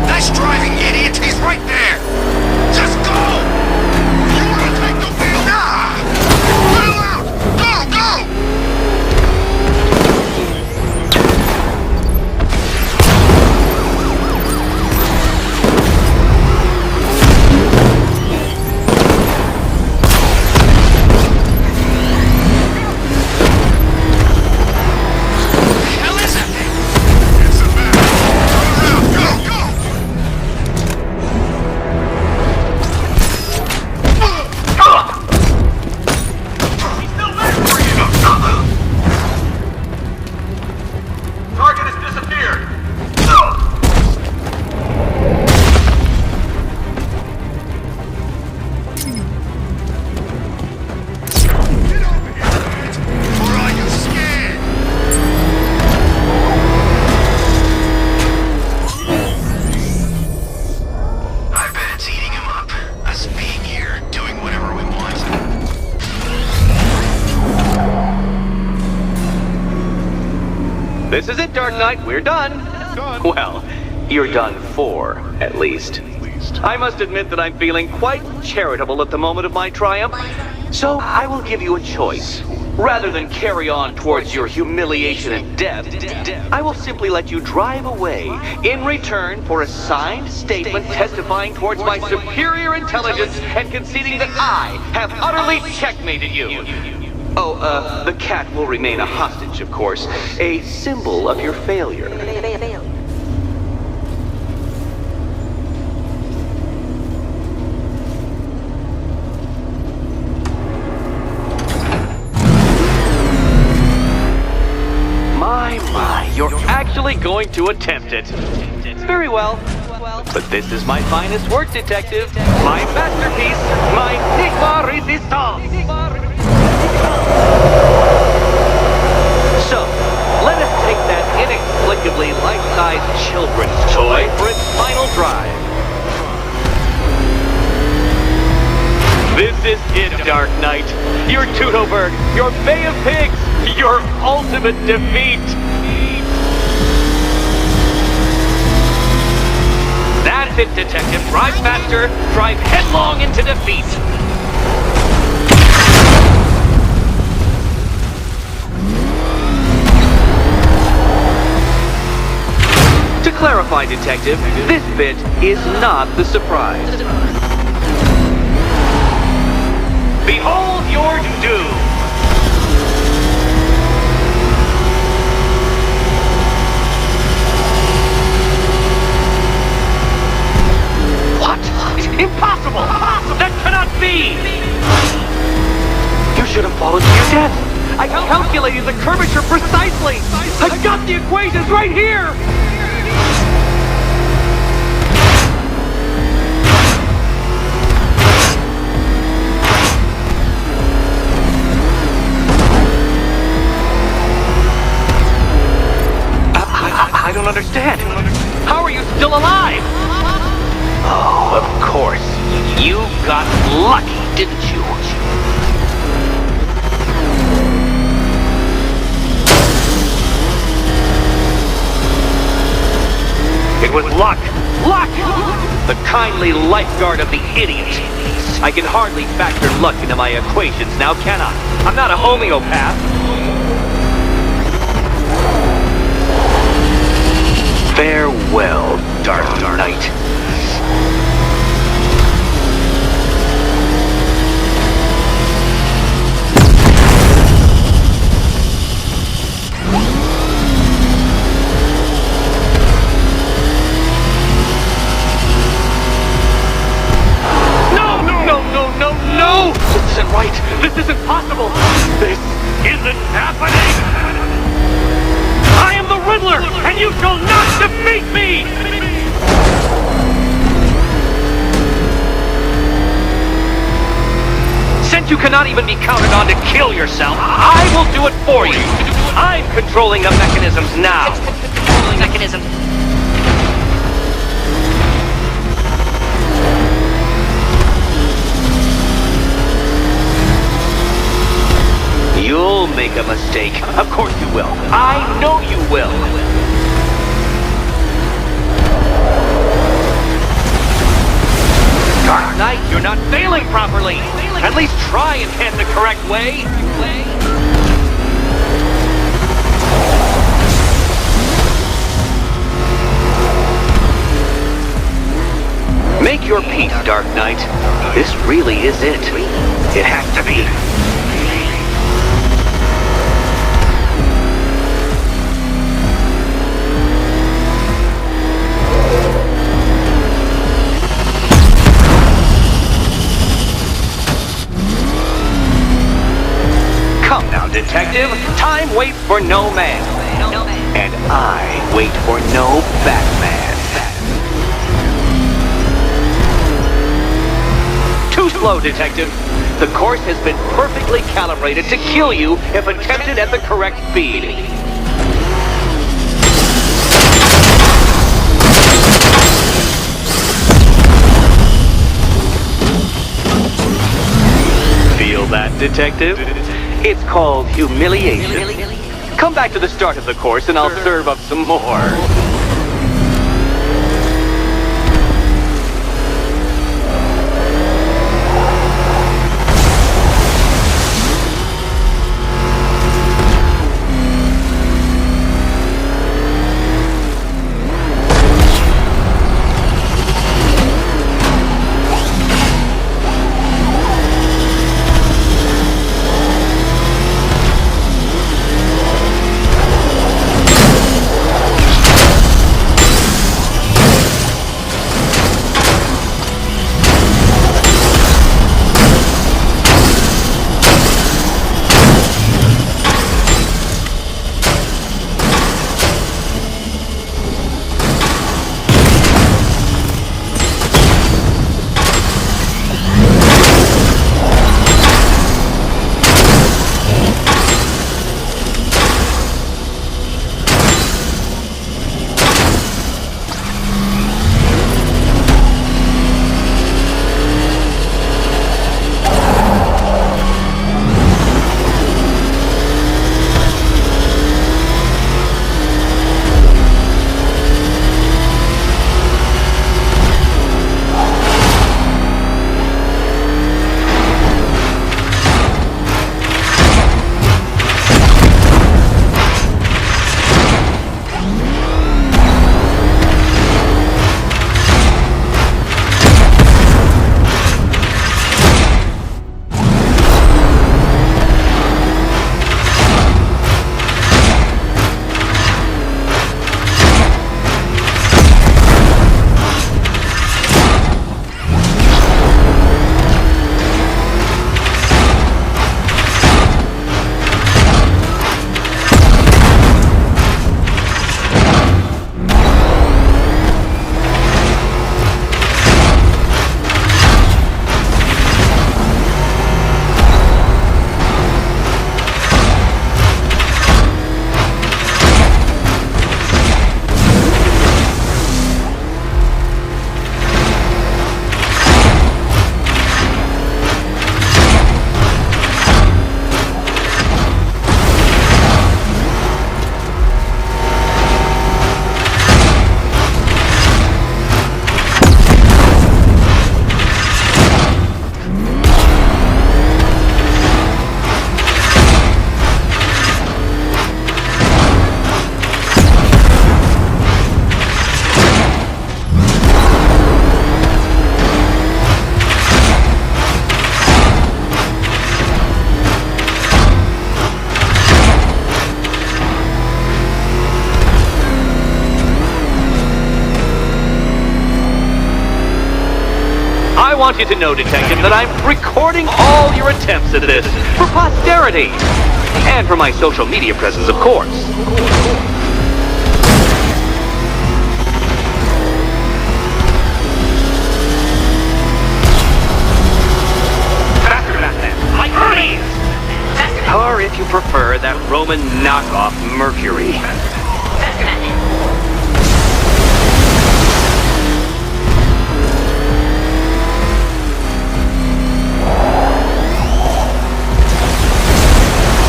Nice driving, idiot! He's right there! Just go! You wanna take the wheel? Nah! Wheel out! Go, go! This is it, Dark Knight. We're done. Well, you're done for, at least. I must admit that I'm feeling quite charitable at the moment of my triumph. So I will give you a choice. Rather than carry on towards your humiliation and death, I will simply let you drive away in return for a signed statement testifying towards my superior intelligence and conceding that I have utterly checkmated you. Oh, the cat will remain a hostage, of course, a symbol of your failure. My, you're actually going to attempt it. Very well. But this is my finest work, Detective. My masterpiece, my Enigma Resistance. So, let us take that inexplicably life-sized children's toy for its final drive. This is it, Dark Knight. Your Tudoberg, your Bay of Pigs, your ultimate defeat. That's it, Detective. Drive faster. Drive headlong into defeat. To clarify, Detective, this bit is not the surprise. Behold your doom! What? Impossible! That cannot be! You should have fallen to your death! I calculated the curvature precisely! I've got the equations right here! I don't understand. How are you still alive? Oh, of course. You got lucky, didn't you? It was luck. Luck! The kindly lifeguard of the idiot. I can hardly factor luck into my equations now, can I? I'm not a homeopath. Farewell, Dark Knight. No! This isn't right. This isn't possible. This isn't happening. I am the Riddler, and you shall not defeat me! Since you cannot even be counted on to kill yourself, I will do it for you. I'm controlling the mechanisms now. Mechanism. You'll make a mistake. Of course you will. I know you will. Dark Knight, you're not failing properly. At least try and head the correct way. Make your peace, Dark Knight. This really is it. It has to be. Come now, Detective. Time waits for no man. And I wait for no Batman. Too slow, Detective. The course has been perfectly calibrated to kill you if attempted at the correct speed. Feel that, Detective? It's called humiliation. Come back to the start of the course and I'll serve up some more. I want you to know, Detective, that I'm recording all your attempts at this for posterity. And for my social media presence, of course. Faster than that, like Hermes! Or if you prefer, that Roman knockoff Mercury.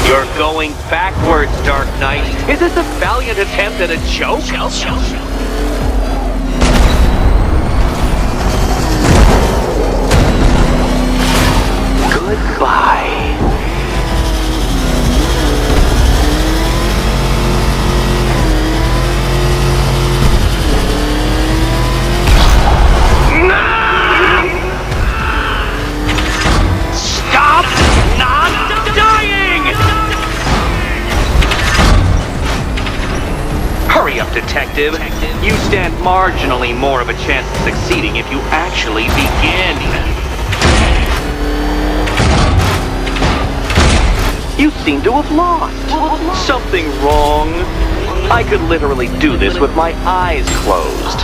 You're going backwards, Dark Knight. Is this a valiant attempt at a joke? Goodbye. Stop not dying! Hurry up, Detective. You stand marginally more of a chance of succeeding if you actually begin. You seem to have lost. Something wrong? I could literally do this with my eyes closed.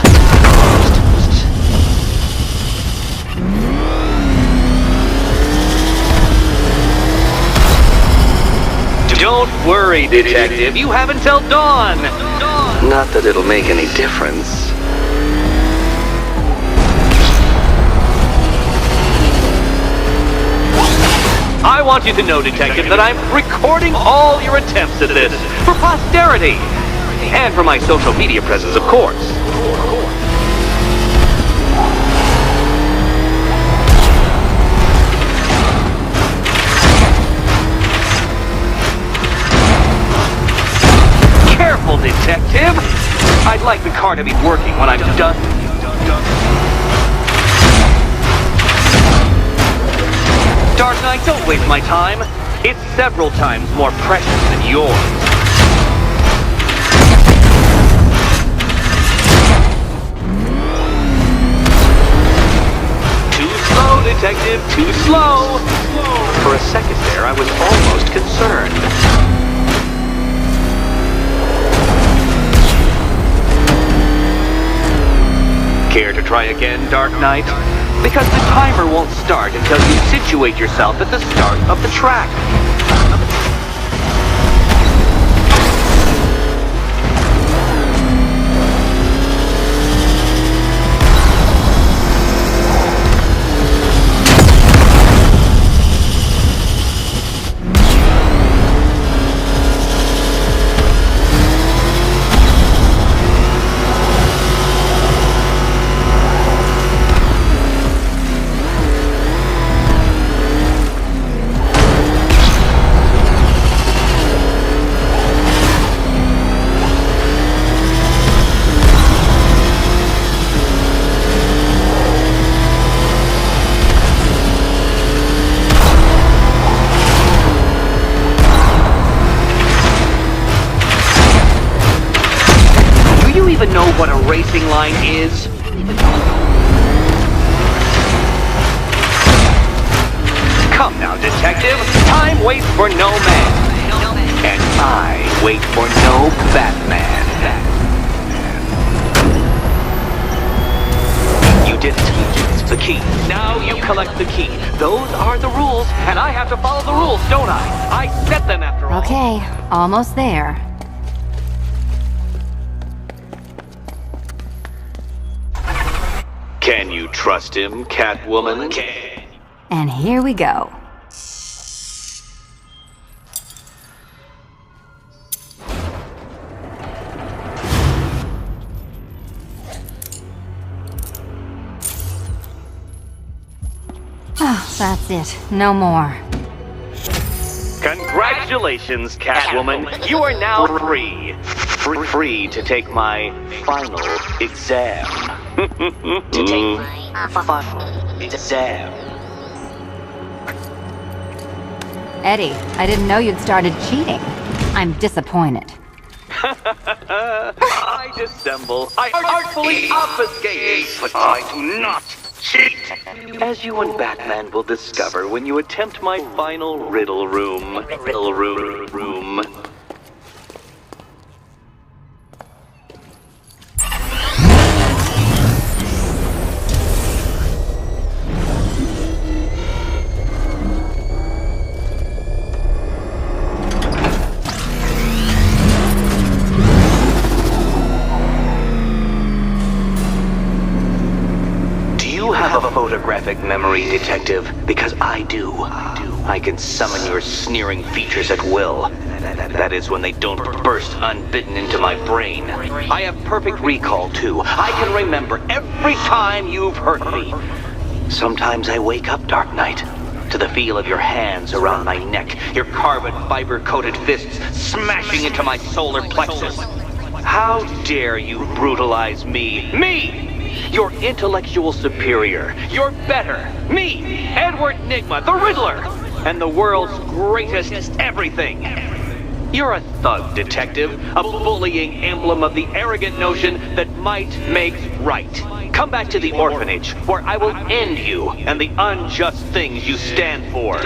Don't worry, Detective. You have until dawn. Not that it'll make any difference. I want you to know, Detective, that I'm recording all your attempts at this for posterity. And for my social media presence, of course. Careful, Detective! I'd like the car to be working when I'm done. Dark Knight, don't waste my time. It's several times more precious than yours. Too slow, Detective, too slow. For a second there, I was almost concerned. Care to try again, Dark Knight? Because the timer won't start until you situate yourself at the start of the track. Even know what a racing line is? Come now, Detective. Time waits for no man. And I wait for no Batman. You did it. The key. Now you collect the key. Those are the rules, and I have to follow the rules, don't I? I set them after all. Okay, almost there. Can you trust him, Catwoman? And here we go. Oh, that's it. No more. Congratulations, Catwoman. You are now free. Free to take my final exam. To take my final exam. Eddie, I didn't know you'd started cheating. I'm disappointed. I dissemble. I artfully obfuscate. But I do not cheat. As you and Batman will discover when you attempt my final riddle room. Riddle room. Photographic memory, Detective, because I do. I can summon your sneering features at will. That is when they don't burst unbidden into my brain. I have perfect recall, too. I can remember every time you've hurt me. Sometimes I wake up, Dark Knight, to the feel of your hands around my neck, your carbon fiber-coated fists smashing into my solar plexus. How dare you brutalize me? Me! Your intellectual superior. You're better. Me, Edward Nygma, the Riddler, and the world's greatest everything. You're a thug, Detective, a bullying emblem of the arrogant notion that might makes right. Come back to the orphanage, where I will end you and the unjust things you stand for.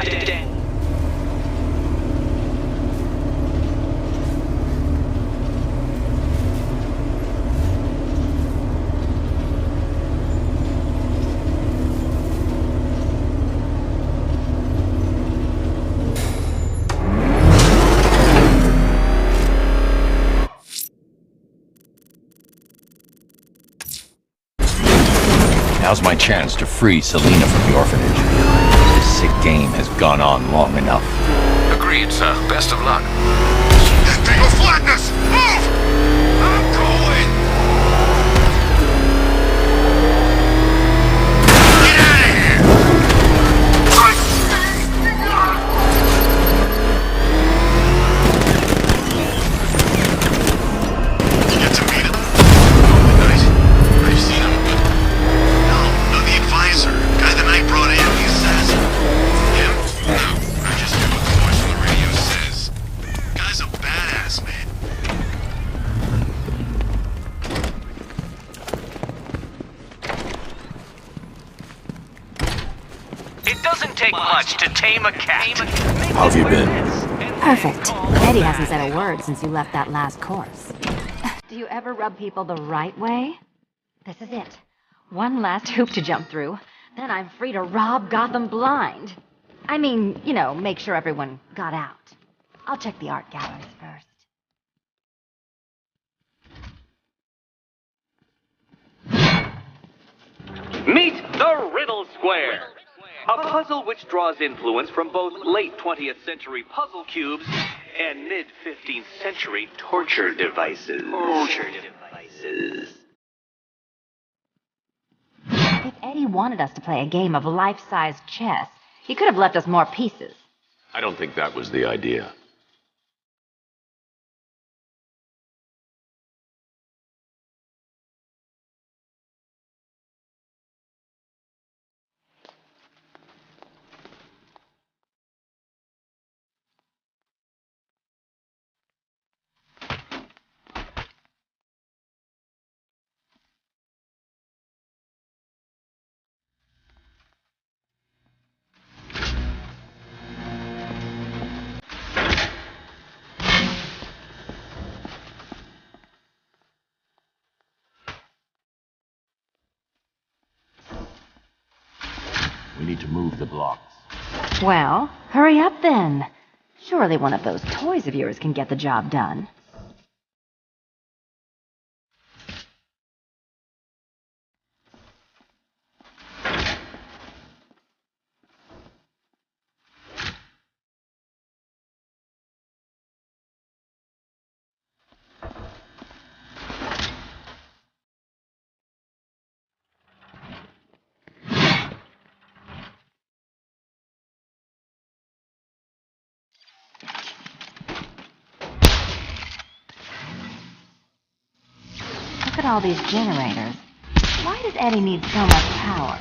Now's my chance to free Selina from the orphanage. basic game has gone on long enough. Agreed, sir. Best of luck. Thing of flatness! Move! I'm going! Get out of here! You get to meet him? Knight? I've seen him, but... No, the advisor. Guy the Knight brought in, the assassin. Him? No, I just hear what the voice on the radio says. Guy's a badass, man. It doesn't take much to tame a cat. How have you been? Perfect. Eddie hasn't said a word since you left that last course. Do you ever rub people the right way? This is it. One last hoop to jump through. Then I'm free to rob Gotham blind. I mean, you know, make sure everyone got out. I'll check the art galleries first. Meet the Riddle Square, a puzzle which draws influence from both late 20th century puzzle cubes and mid 15th century torture devices. If Eddie wanted us to play a game of life-size chess, he could have left us more pieces. I don't think that was the idea. We need to move the blocks. Well, hurry up then. Surely one of those toys of yours can get the job done. Look at all these generators. Why does Eddie need so much power?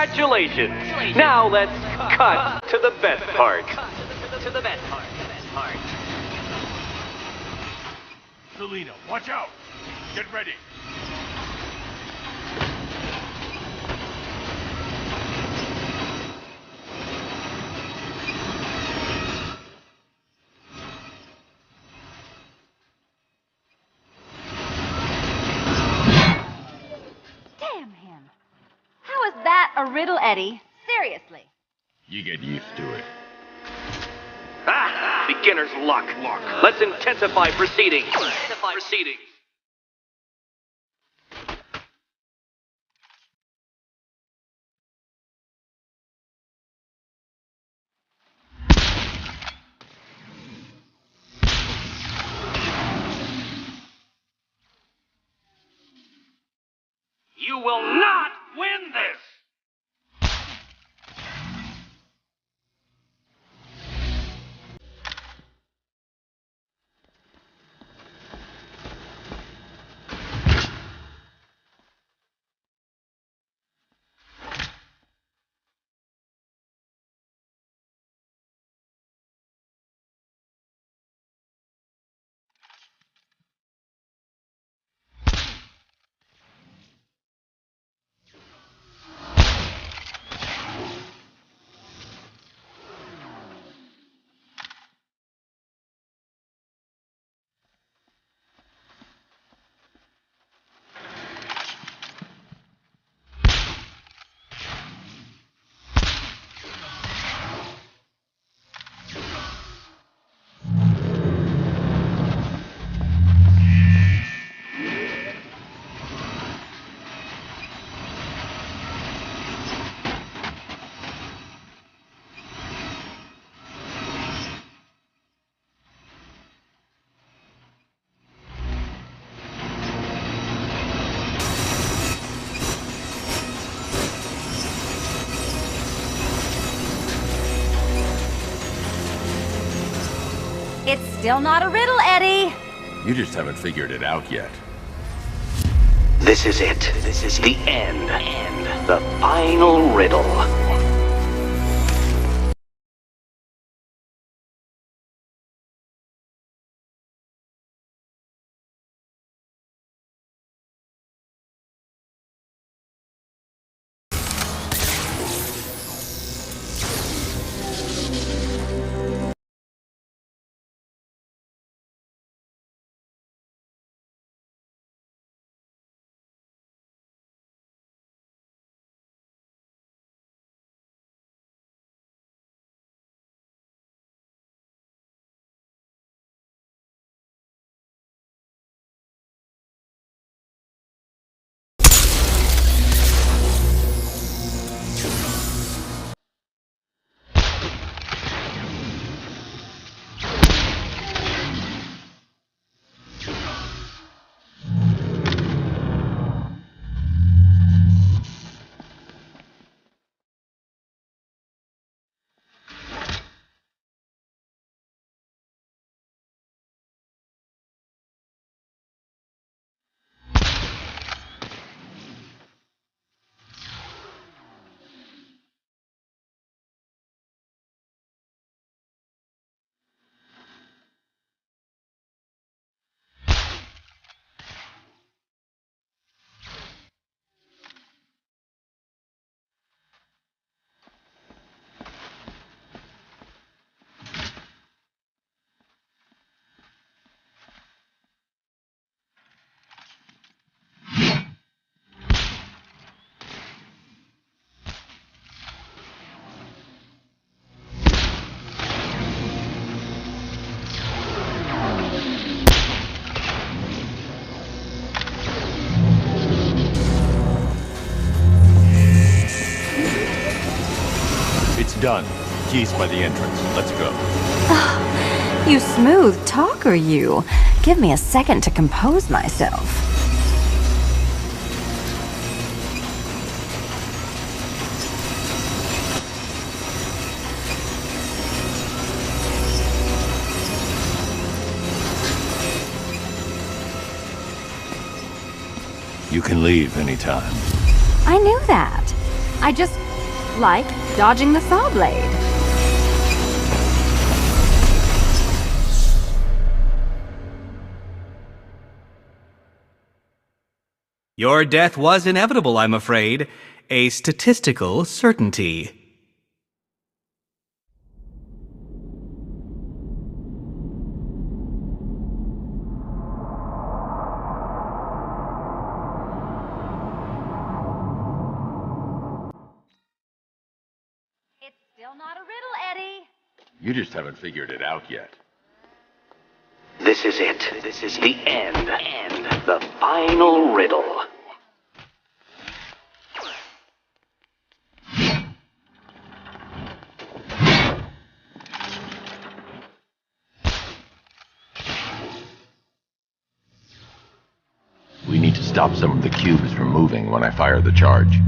Congratulations! Now let's cut to the best part. Selina, watch out! Get ready! Damn him. How is that a riddle, Eddie? Seriously. You get used to it. Ah! Beginner's luck. Let's intensify proceedings. You will not win this! It's still not a riddle, Eddie. You just haven't figured it out yet. This is it. This is the end. The final riddle. Done. Keys by the entrance. Let's go. You smooth talker, you. Give me a second to compose myself. You can leave anytime. I knew that. I just Like dodging the saw blade. Your death was inevitable, I'm afraid. A statistical certainty. It's still not a riddle, Eddie. You just haven't figured it out yet. This is it. This is the end. The final riddle. We need to stop some of the cubes from moving when I fire the charge.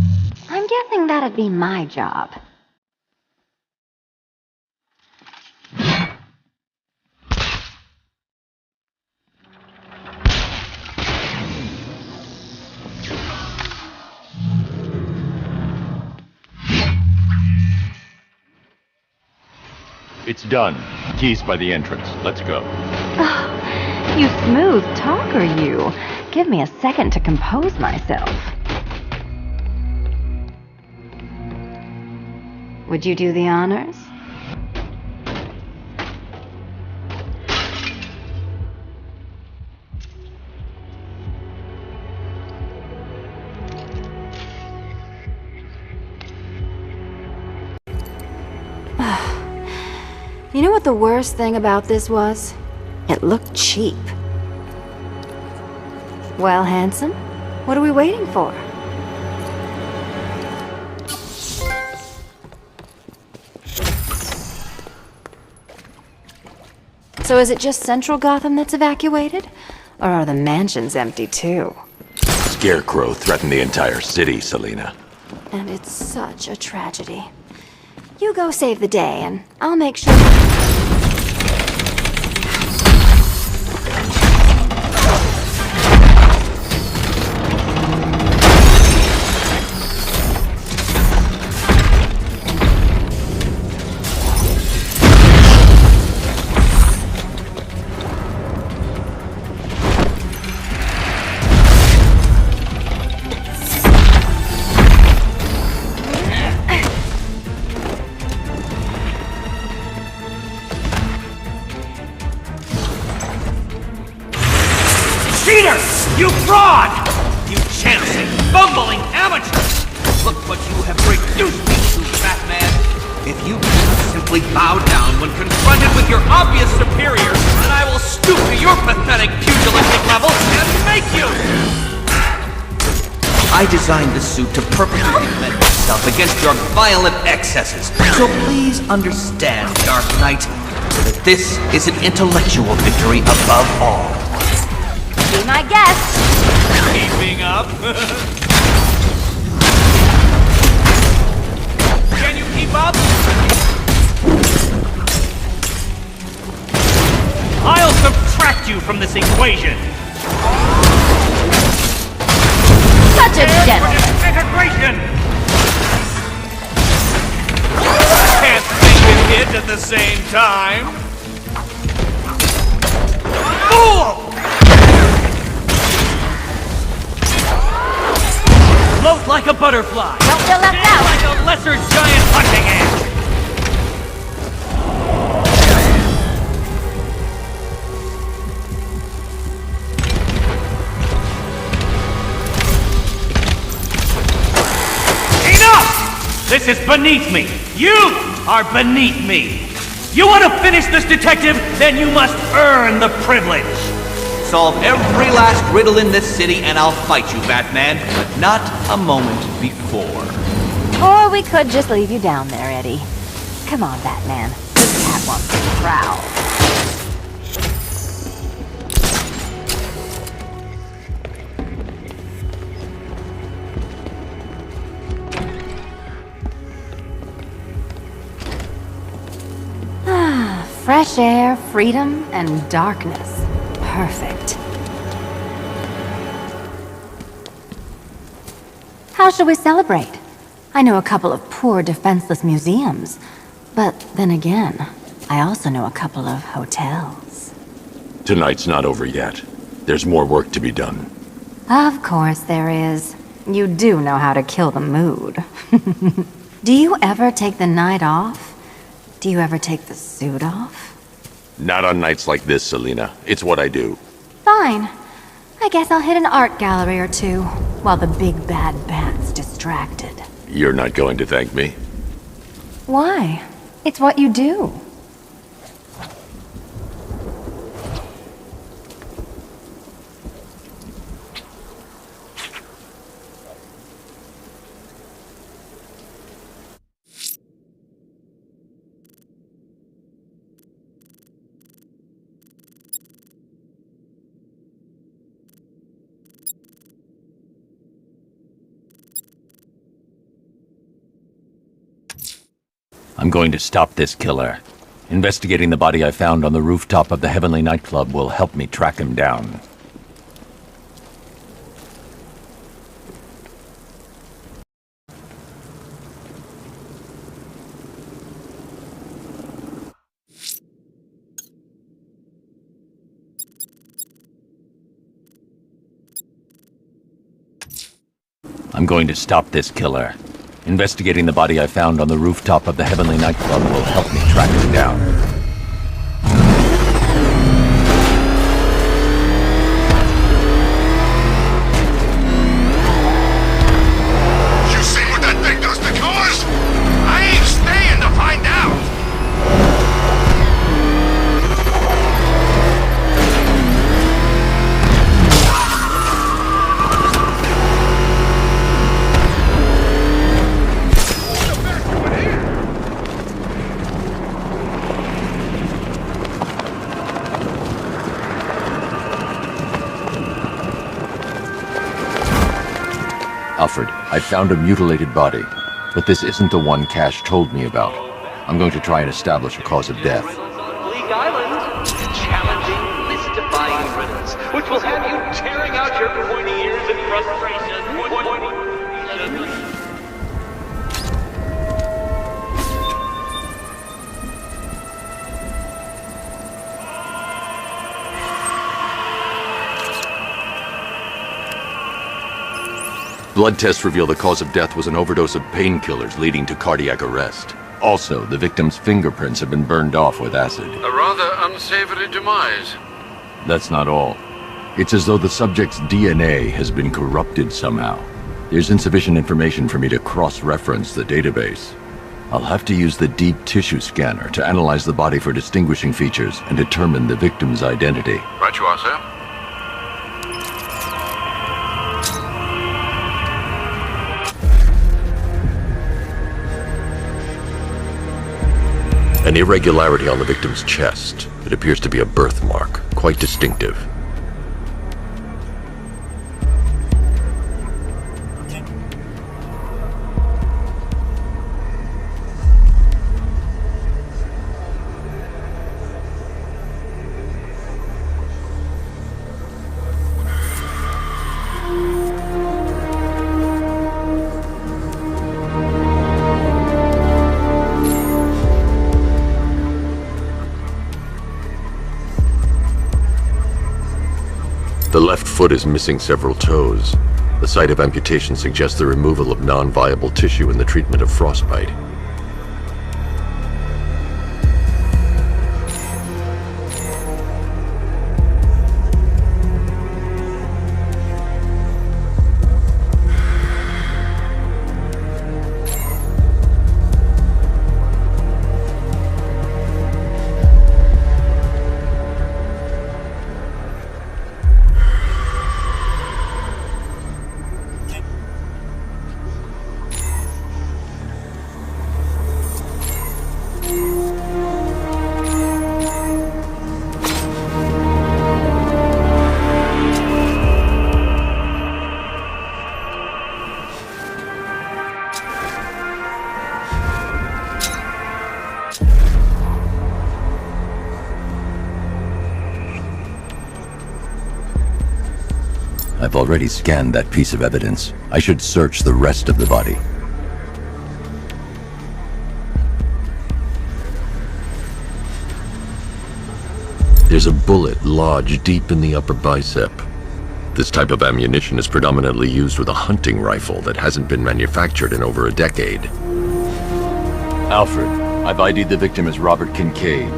I'm guessing that'd be my job. It's done. Keys by the entrance. Let's go. You smooth talker, you. Give me a second to compose myself. Would you do the honors? You know what the worst thing about this was? It looked cheap. Well, handsome, what are we waiting for? So is it just Central Gotham that's evacuated? Or are the mansions empty too? Scarecrow threatened the entire city, Selina. And it's such a tragedy. You go save the day, and I'll make sure... Cheater! You fraud! You chancing, bumbling amateur! Look what you have reduced me to, Batman! If you cannot simply bow down when confronted with your obvious superior, then I will stoop to your pathetic pugilistic level and make you! I designed this suit to perfectly defend myself against your violent excesses. So please understand, Dark Knight, that this is an intellectual victory above all. Be my guest! Keeping up? Can you keep up? I'll subtract you from this equation! Such a gentleman! Integration! Can't think and hit at the same time! Fool! Float like a butterfly! Don't feel left out! Like a lesser giant hunting ant! Enough! This is beneath me! You are beneath me! You want to finish this, detective? Then you must earn the privilege! Solve every last riddle in this city and I'll fight you, Batman, but not a moment before. Or we could just leave you down there, Eddie. Come on, Batman. This cat wants to prowl. Fresh air, freedom, and darkness. Perfect. How shall we celebrate? I know a couple of poor, defenseless museums. But then again, I also know a couple of hotels. Tonight's not over yet. There's more work to be done. Of course there is. You do know how to kill the mood. Do you ever take the night off? Do you ever take the suit off? Not on nights like this, Selina. It's what I do. Fine. I guess I'll hit an art gallery or two, while the big bad bat's distracted. You're not going to thank me? Why? It's what you do. I'm going to stop this killer. Investigating the body I found on the rooftop of the Heavenly Nightclub will help me track him down. I'm going to stop this killer. Investigating the body I found on the rooftop of the Heavenly Nightclub will help me track him down. You seen what that thing does to cars? I ain't staying to find out! Alfred, I found a mutilated body, but this isn't the one Cash told me about. I'm going to try and establish a cause of death. Bleak Island, challenging, mystifying riddles, which will have you tearing out your pointy ears in frustration. Blood tests reveal the cause of death was an overdose of painkillers leading to cardiac arrest. Also, the victim's fingerprints have been burned off with acid. A rather unsavory demise. That's not all. It's as though the subject's DNA has been corrupted somehow. There's insufficient information for me to cross-reference the database. I'll have to use the deep tissue scanner to analyze the body for distinguishing features and determine the victim's identity. Right you are, sir. An irregularity on the victim's chest. It appears to be a birthmark, quite distinctive. The left foot is missing several toes. The site of amputation suggests the removal of non-viable tissue in the treatment of frostbite. I've already scanned that piece of evidence. I should search the rest of the body. There's a bullet lodged deep in the upper bicep. This type of ammunition is predominantly used with a hunting rifle that hasn't been manufactured in over a decade. Alfred, I've ID'd the victim as Robert Kincaid.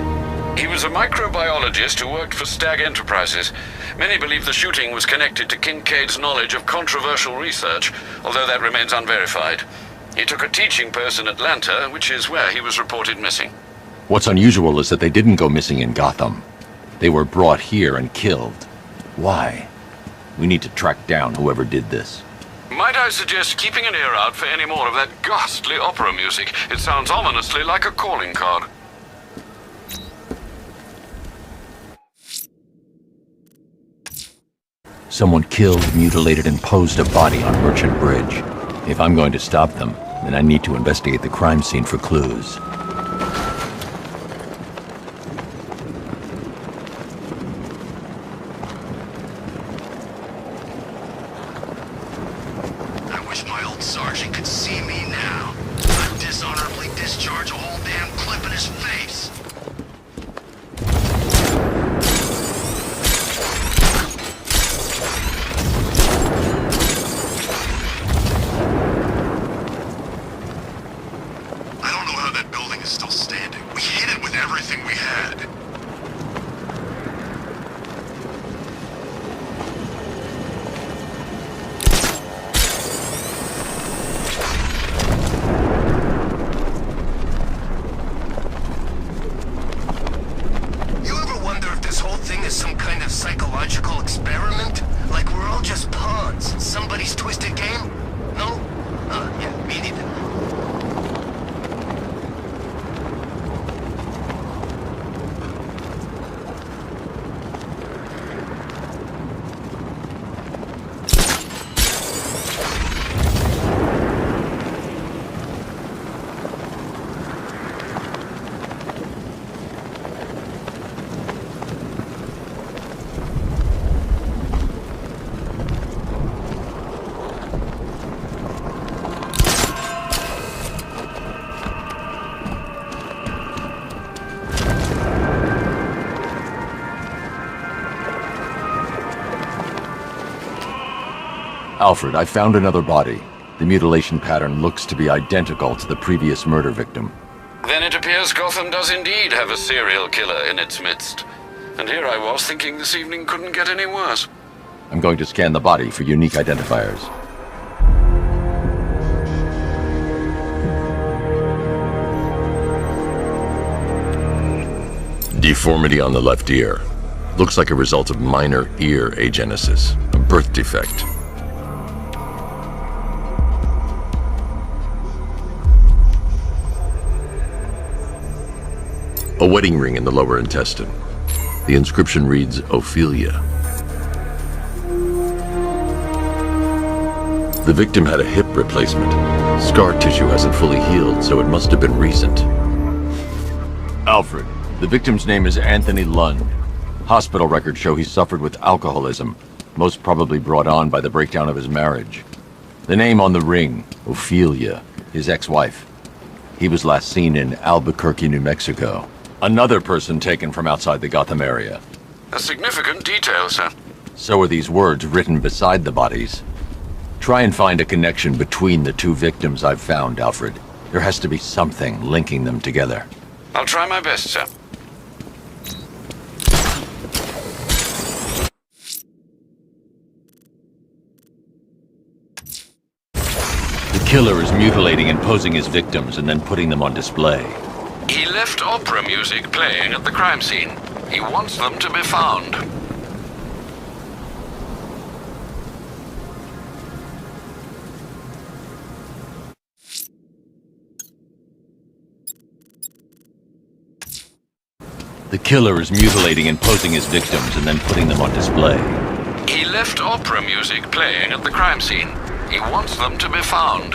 He was a microbiologist who worked for Stag Enterprises. Many believe the shooting was connected to Kincaid's knowledge of controversial research, although that remains unverified. He took a teaching post in Atlanta, which is where he was reported missing. What's unusual is that they didn't go missing in Gotham. They were brought here and killed. Why? We need to track down whoever did this. Might I suggest keeping an ear out for any more of that ghastly opera music? It sounds ominously like a calling card. Someone killed, mutilated, and posed a body on Merchant Bridge. If I'm going to stop them, then I need to investigate the crime scene for clues. I wish my old sergeant could see me now. I'd dishonorably discharge a whole damn clip in his face. I don't know how that building is still standing. We hit it with everything we had. You ever wonder if this whole thing is some kind of psychological experiment? Like we're all just pawns in somebody's twisted game? No? Yeah, me neither. Alfred, I found another body. The mutilation pattern looks to be identical to the previous murder victim. Then it appears Gotham does indeed have a serial killer in its midst. And here I was thinking this evening couldn't get any worse. I'm going to scan the body for unique identifiers. Deformity on the left ear. Looks like a result of minor ear agenesis, a birth defect. A wedding ring in the lower intestine. The inscription reads, Ophelia. The victim had a hip replacement. Scar tissue hasn't fully healed, so it must have been recent. Alfred, the victim's name is Anthony Lund. Hospital records show he suffered with alcoholism, most probably brought on by the breakdown of his marriage. The name on the ring, Ophelia, his ex-wife. He was last seen in Albuquerque, New Mexico. Another person taken from outside the Gotham area. A significant detail, sir. So are these words written beside the bodies. Try and find a connection between the two victims I've found, Alfred. There has to be something linking them together. I'll try my best, sir. The killer is mutilating and posing as victims and then putting them on display. He left opera music playing at the crime scene. He wants them to be found. The killer is mutilating and posing as victims and then putting them on display. He left opera music playing at the crime scene. He wants them to be found.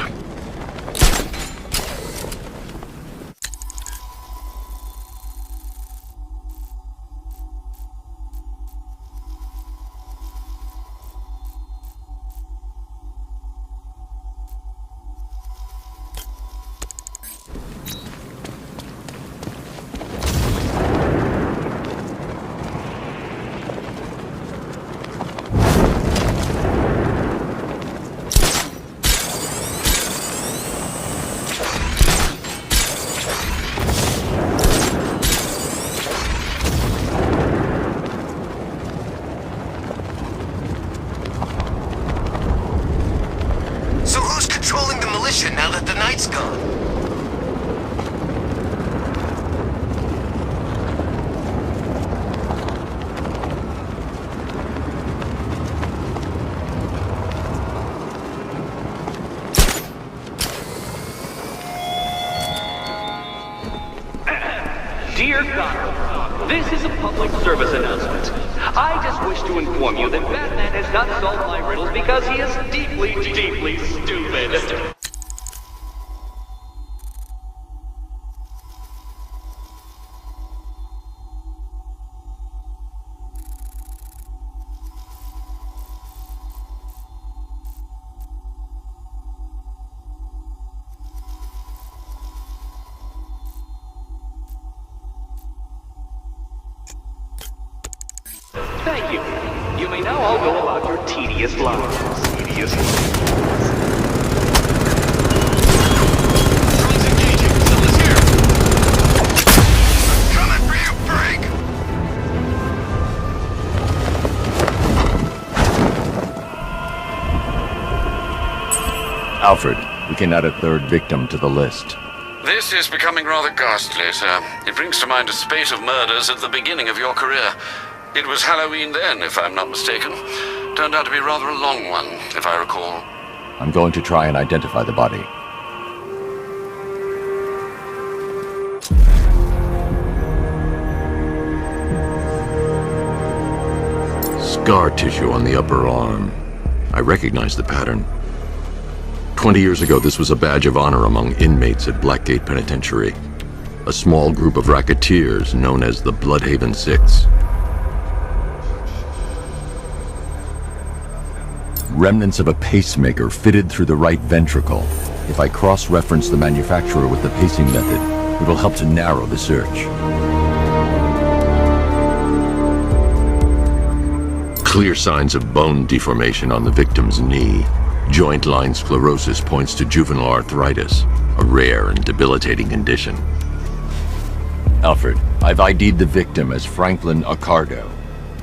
Dear Gotham, this is a public service announcement. I just wish to inform you that Batman has not solved my riddles because he is deeply, deeply stupid. Thank you. You may now all go about your tedious lives. Tedious lives. Drone's engaging. Someone's here. I'm coming for you, Frank. Alfred, we can add a third victim to the list. This is becoming rather ghastly, sir. It brings to mind a spate of murders at the beginning of your career. It was Halloween then, if I'm not mistaken. Turned out to be rather a long one, if I recall. I'm going to try and identify the body. Scar tissue on the upper arm. I recognize the pattern. 20 years ago, this was a badge of honor among inmates at Blackgate Penitentiary. A small group of racketeers known as the Bloodhaven Six. Remnants of a pacemaker fitted through the right ventricle. If I cross-reference the manufacturer with the pacing method, it will help to narrow the search. Clear signs of bone deformation on the victim's knee. Joint line sclerosis points to juvenile arthritis, a rare and debilitating condition. Alfred, I've ID'd the victim as Franklin Accardo.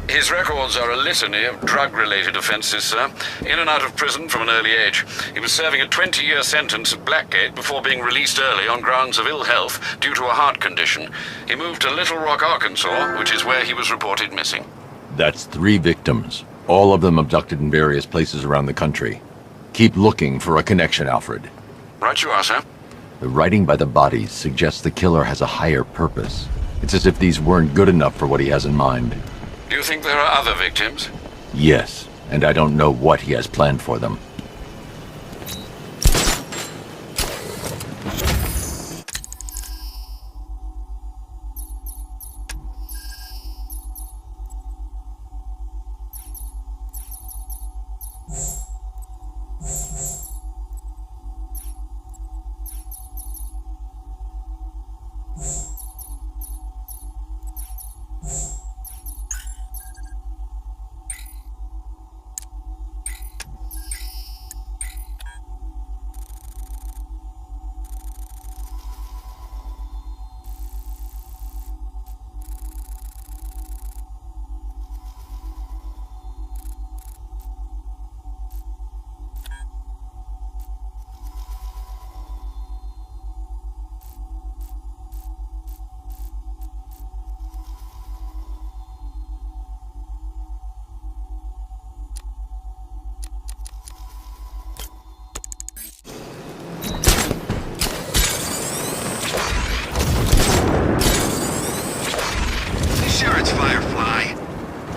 His records are a litany of drug-related offenses, sir. In and out of prison from an early age. He was serving a 20-year sentence at Blackgate before being released early on grounds of ill health due to a heart condition. He moved to Little Rock, Arkansas, which is where he was reported missing. That's 3 victims, all of them abducted in various places around the country. Keep looking for a connection, Alfred. Right you are, sir. The writing by the bodies suggests the killer has a higher purpose. It's as if these weren't good enough for what he has in mind. Do you think there are other victims? Yes, and I don't know what he has planned for them. Sure, it's Firefly.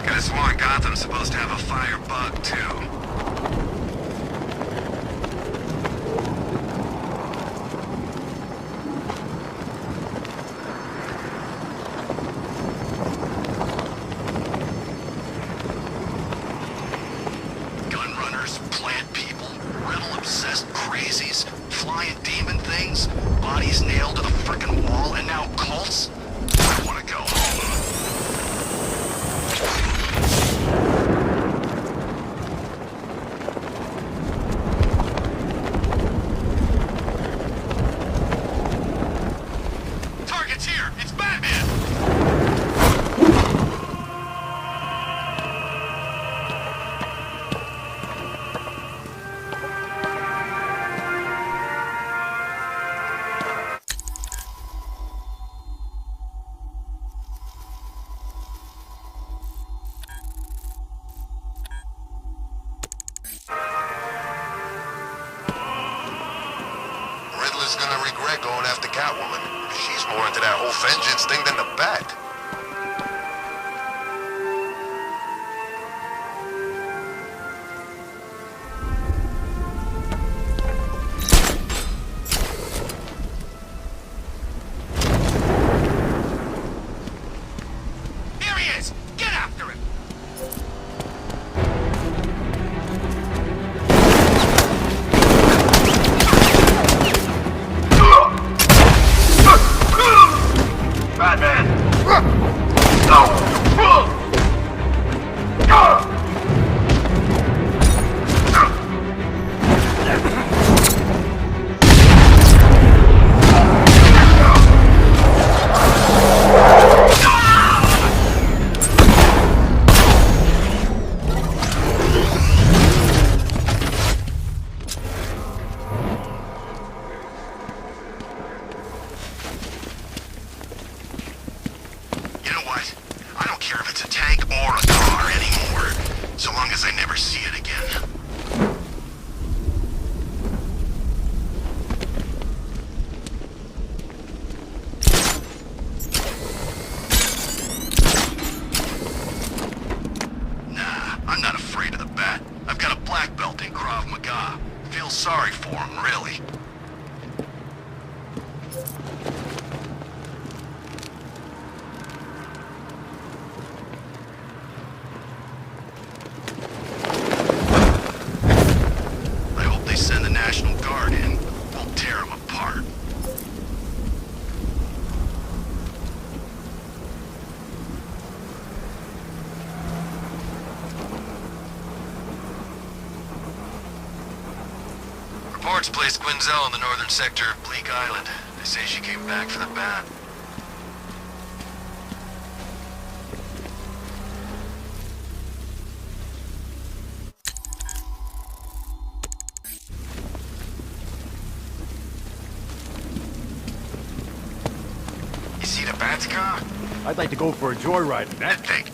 Could've sworn Gotham's supposed to have a fire bug, too. Gun runners, plant people, riddle-obsessed crazies, flying demon things, bodies nailed to the frickin' wall, and now cults? I wanna go home. Target's here! It's Batman! Riddler's gonna regret going after Catwoman. She's more into that whole vengeance thing than the bet. Here he is! Get after him! You know what? I don't care if it's a tank or a car anymore, so long as I never see it again. Nah, I'm not afraid of the bat. I've got a black belt in Krav Maga. Feel sorry for him, really. I hope they send the National Guard in. We'll tear them apart. Reports place Quinzel in the northern sector of Bleak Island. They say she came back for the bat. You see the bat's car? I'd like to go for a joyride in that. That thing.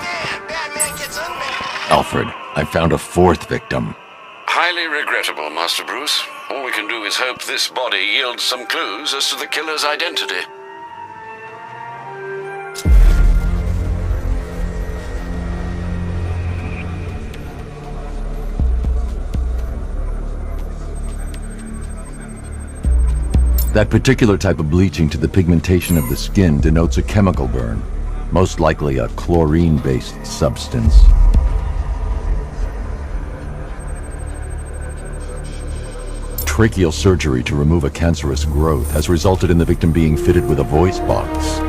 Man, Batman gets unmanned. Alfred, I found a fourth victim. Highly regrettable, Master Bruce. All we can do is hope this body yields some clues as to the killer's identity. That particular type of bleaching to the pigmentation of the skin denotes a chemical burn, most likely a chlorine-based substance. Tracheal surgery to remove a cancerous growth has resulted in the victim being fitted with a voice box.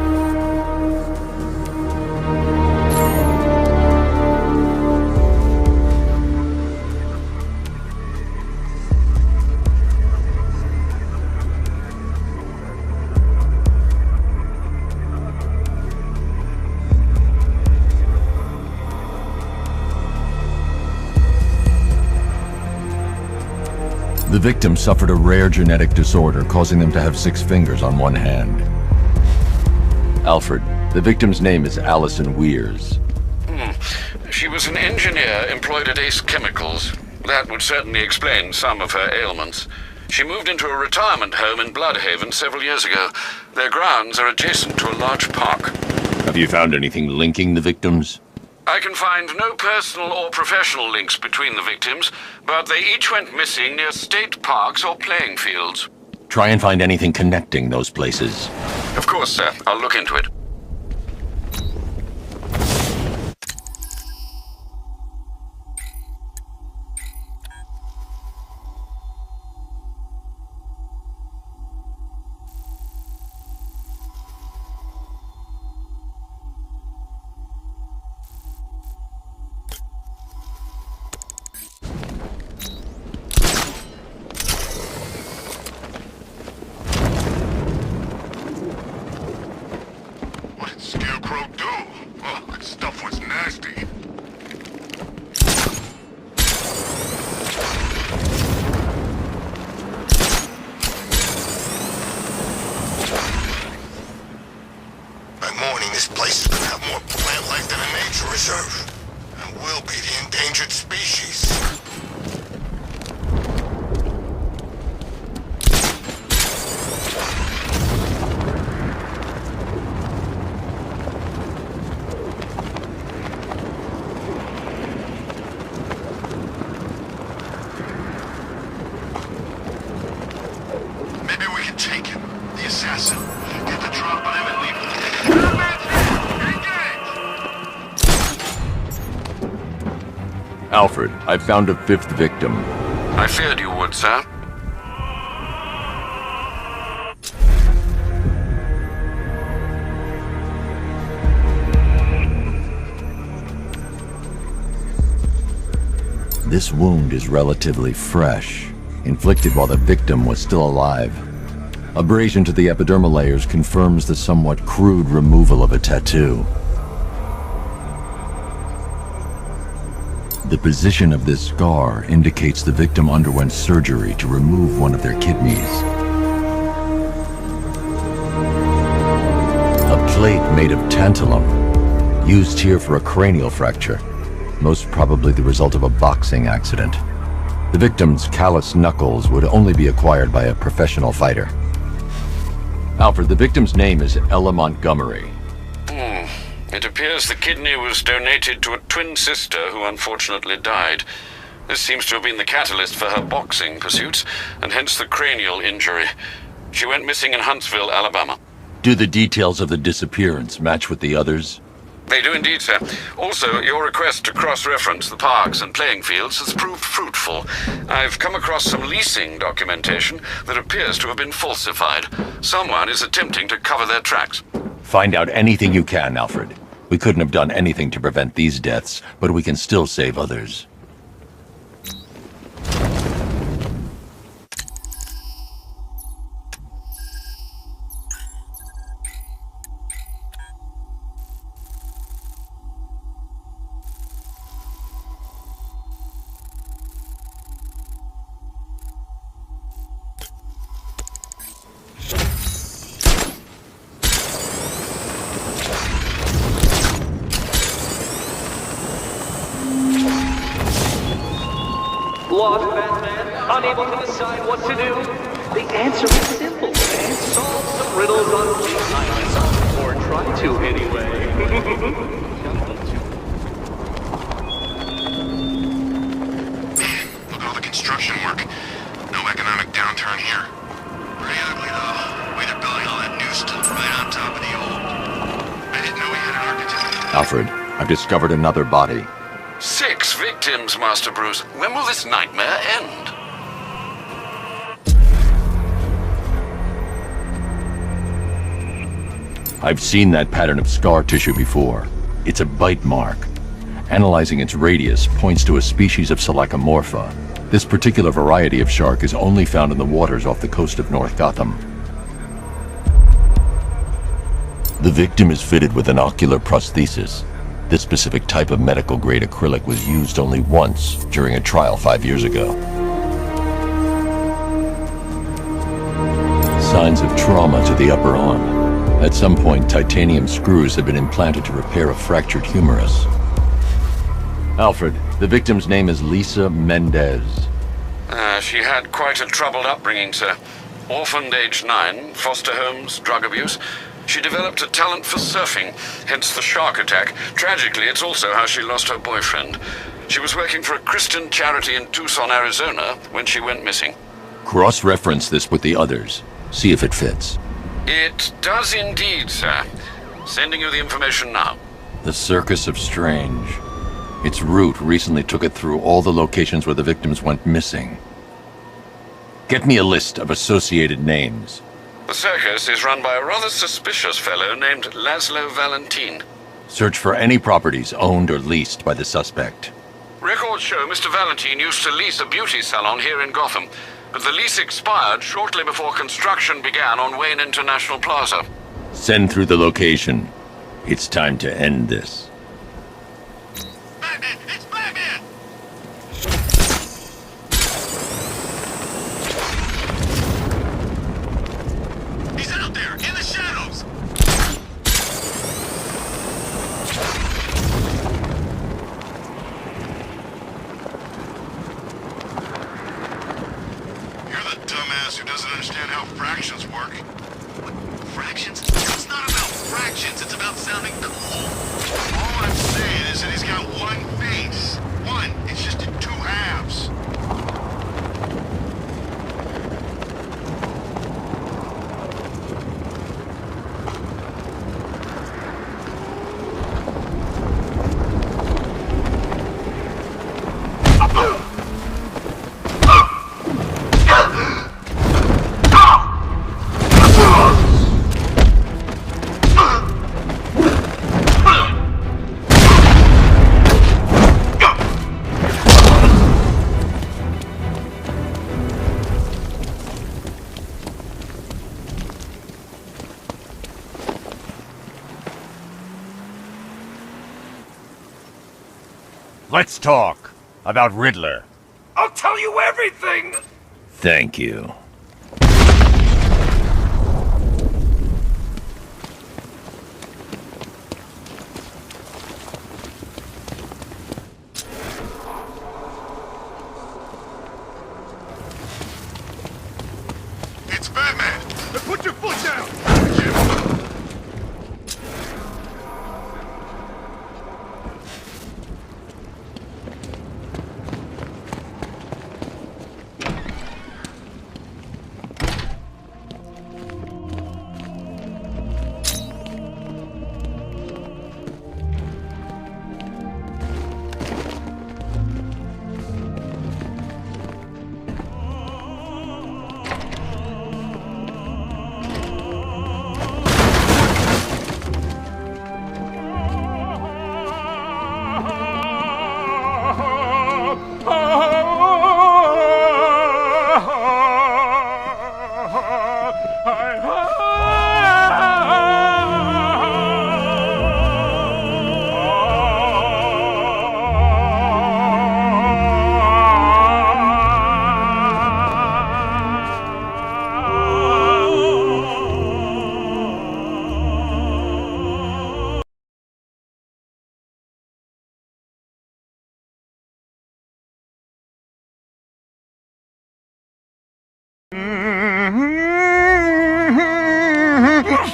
The victim suffered a rare genetic disorder, causing them to have 6 fingers on one hand. Alfred, the victim's name is Allison Weers. She was an engineer employed at Ace Chemicals. That would certainly explain some of her ailments. She moved into a retirement home in Bloodhaven several years ago. Their grounds are adjacent to a large park. Have you found anything linking the victims? I can find no personal or professional links between the victims, but they each went missing near state parks or playing fields. Try and find anything connecting those places. Of course, sir. I'll look into it. This place is gonna have more plant life than a nature reserve. And we'll be the endangered species. Maybe we can take him, the assassin. Get the drop on him and leave him. Alfred, I found a fifth victim. I feared you would, sir. This wound is relatively fresh, inflicted while the victim was still alive. Abrasion to the epidermal layers confirms the somewhat crude removal of a tattoo. The position of this scar indicates the victim underwent surgery to remove one of their kidneys. A plate made of tantalum, used here for a cranial fracture, most probably the result of a boxing accident. The victim's calloused knuckles would only be acquired by a professional fighter. Alfred, the victim's name is Ella Montgomery. It appears the kidney was donated to a twin sister who unfortunately died. This seems to have been the catalyst for her boxing pursuits, and hence the cranial injury. She went missing in Huntsville, Alabama. Do the details of the disappearance match with the others? They do indeed, sir. Also, your request to cross-reference the parks and playing fields has proved fruitful. I've come across some leasing documentation that appears to have been falsified. Someone is attempting to cover their tracks. Find out anything you can, Alfred. We couldn't have done anything to prevent these deaths, but we can still save others. Lost Batman, unable to decide what to do? The answer is simple, and solve some riddles on Wayne Island. Or try to, anyway. Look at all the construction work. No economic downturn here. Pretty ugly, though. Way they're building all that new stuff right on top of the old. I didn't know we had an architect. Alfred, I've discovered another body. 6 victims, Master Bruce. When will this nightmare end? I've seen that pattern of scar tissue before. It's a bite mark. Analyzing its radius points to a species of Selachomorpha. This particular variety of shark is only found in the waters off the coast of North Gotham. The victim is fitted with an ocular prosthesis. This specific type of medical-grade acrylic was used only once during a trial 5 years ago. Signs of trauma to the upper arm. At some point, titanium screws have been implanted to repair a fractured humerus. Alfred, the victim's name is Lisa Mendez. She had quite a troubled upbringing, sir. Orphaned aged 9, foster homes, drug abuse. She developed a talent for surfing, hence the shark attack. Tragically, it's also how she lost her boyfriend. She was working for a Christian charity in Tucson, Arizona, when she went missing. Cross-reference this with the others. See if it fits. It does indeed, sir. Sending you the information now. The Circus of Strange. Its route recently took it through all the locations where the victims went missing. Get me a list of associated names. The circus is run by a rather suspicious fellow named Laszlo Valentin. Search for any properties owned or leased by the suspect. Records show Mr. Valentin used to lease a beauty salon here in Gotham, but the lease expired shortly before construction began on Wayne International Plaza. Send through the location. It's time to end this. Batman! It's Batman! He's out there, in the shadows! fractions. It's about sounding cool. All I'm saying is that he's got one face. One. It's just in two halves. Let's talk about Riddler. I'll tell you everything! Thank you. It's Batman! Put your foot down!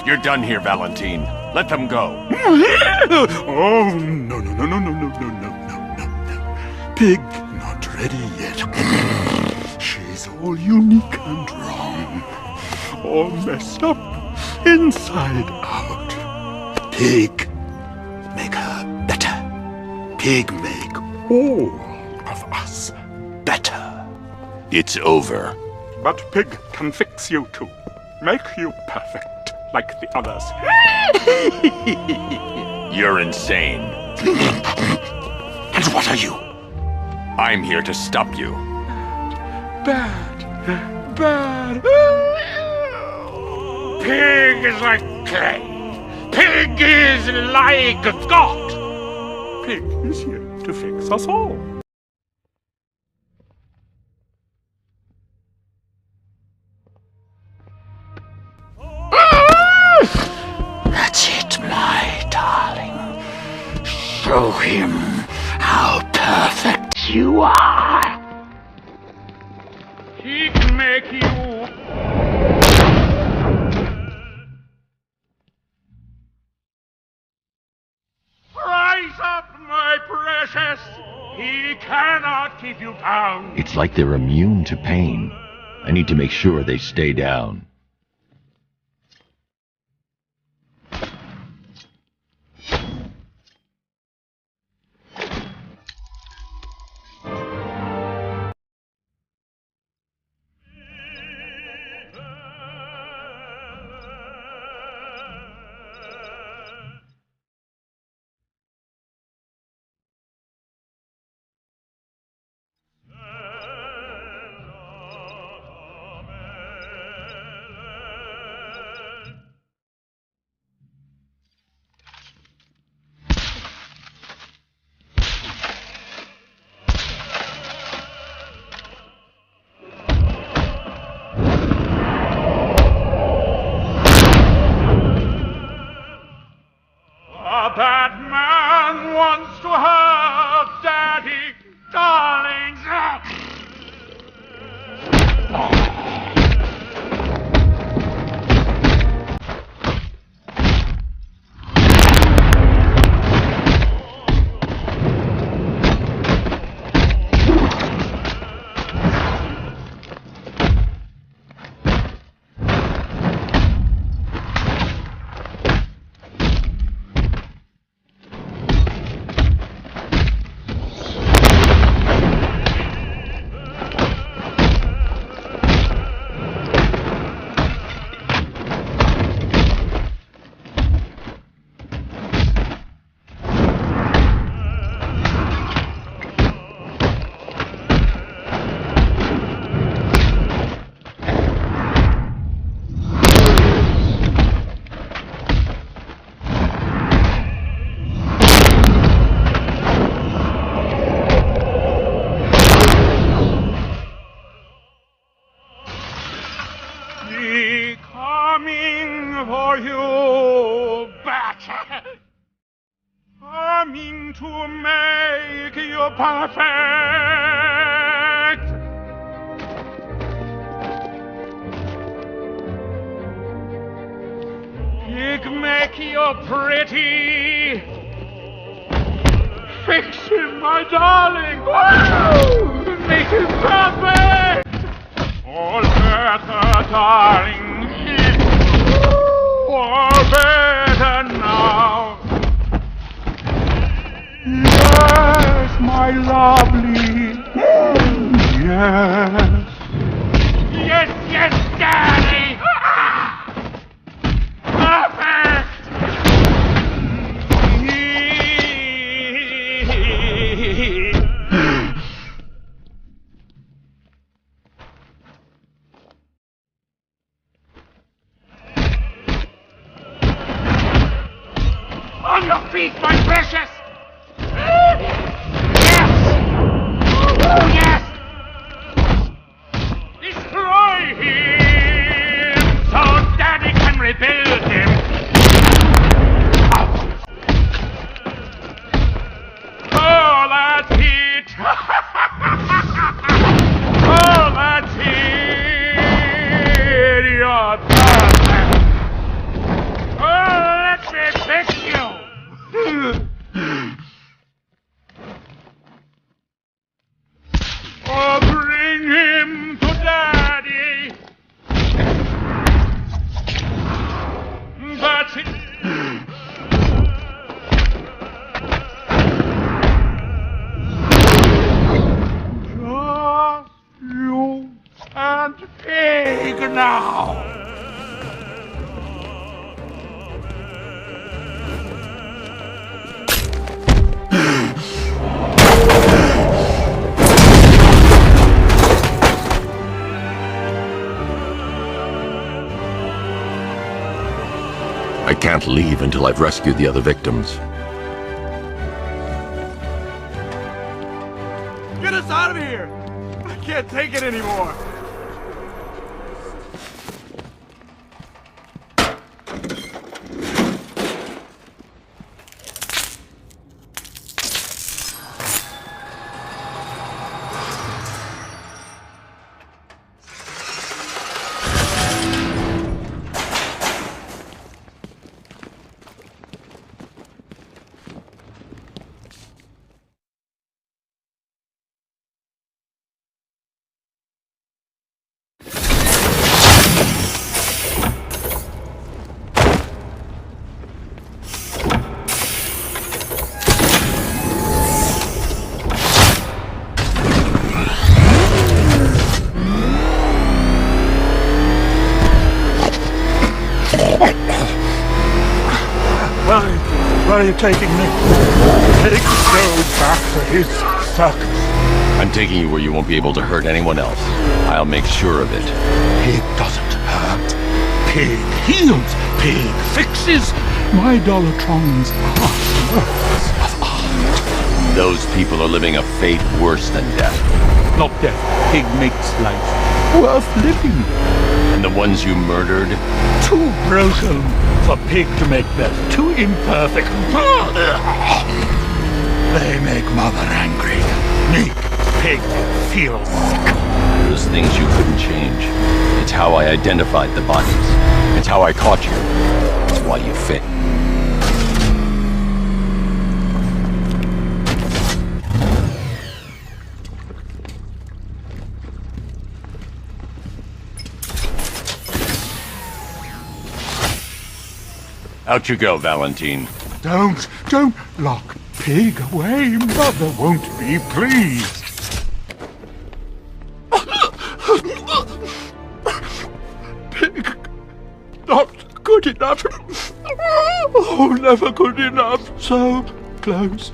You're done here, Valentine. Let them go. Oh, no, no, no, no, no, no, no, no, no, no. Pig not ready yet. She's all unique and wrong. All messed up, inside out. Pig, make her better. Pig, make all of us better. It's over. But Pig can fix you too. Make you perfect. Like the others. You're insane. And what are you? I'm here to stop you. Bad. Bad. Pig is like clay. Pig is like a god. Pig is here to fix us all. That's it, my darling. Show him how perfect you are. He can make you. Rise up, my precious. He cannot keep you down. It's like they're immune to pain. I need to make sure they stay down. Batman wants to have daddy, darlings. you, Bat! I mean to make you perfect! Pig, make you pretty! Fix him, my darling! Woo! Make him perfect! All better, darling! All better now! Yes, my lovely! Yes! Yes, yes, Daddy! Perfect! On your feet, my precious! Yes! Oh, yes! Destroy him so Daddy can rebuild him! Oh, that's it! Oh, that's it! You're perfect! Oh, let me fix you! Oh, bring him to Daddy! That's it! Just you and Pig now! I can't leave until I've rescued the other victims. Get us out of here! I can't take it anymore! Where are you taking me? Pig goes back to his circus. I'm taking you where you won't be able to hurt anyone else. I'll make sure of it. Pig doesn't hurt. Pig heals. Pig fixes. My Dollartrons are works of art. Those people are living a fate worse than death. Not death. Pig makes life worth living. And the ones you murdered? Too broken for Pig to make death. Too imperfect. They make Mother angry. Make Pig feel sick. Those things you couldn't change. It's how I identified the bodies. It's how I caught you. It's why you fit. Out you go, Valentine. Don't lock Pig away. Mother won't be pleased. Pig, not good enough. Oh, never good enough. So close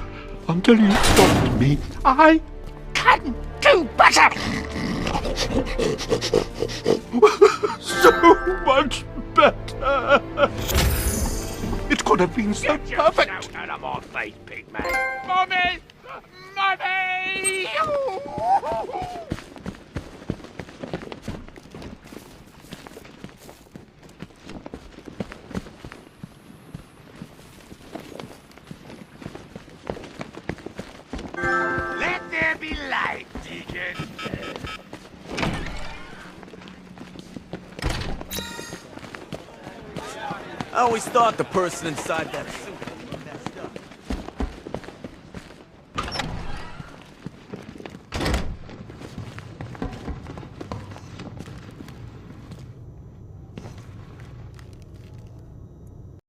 until you stopped me. I can do better. So much better. It could have been so perfect. Out of my face, Pig Man. Mommy! Mommy! I always thought the person inside that suit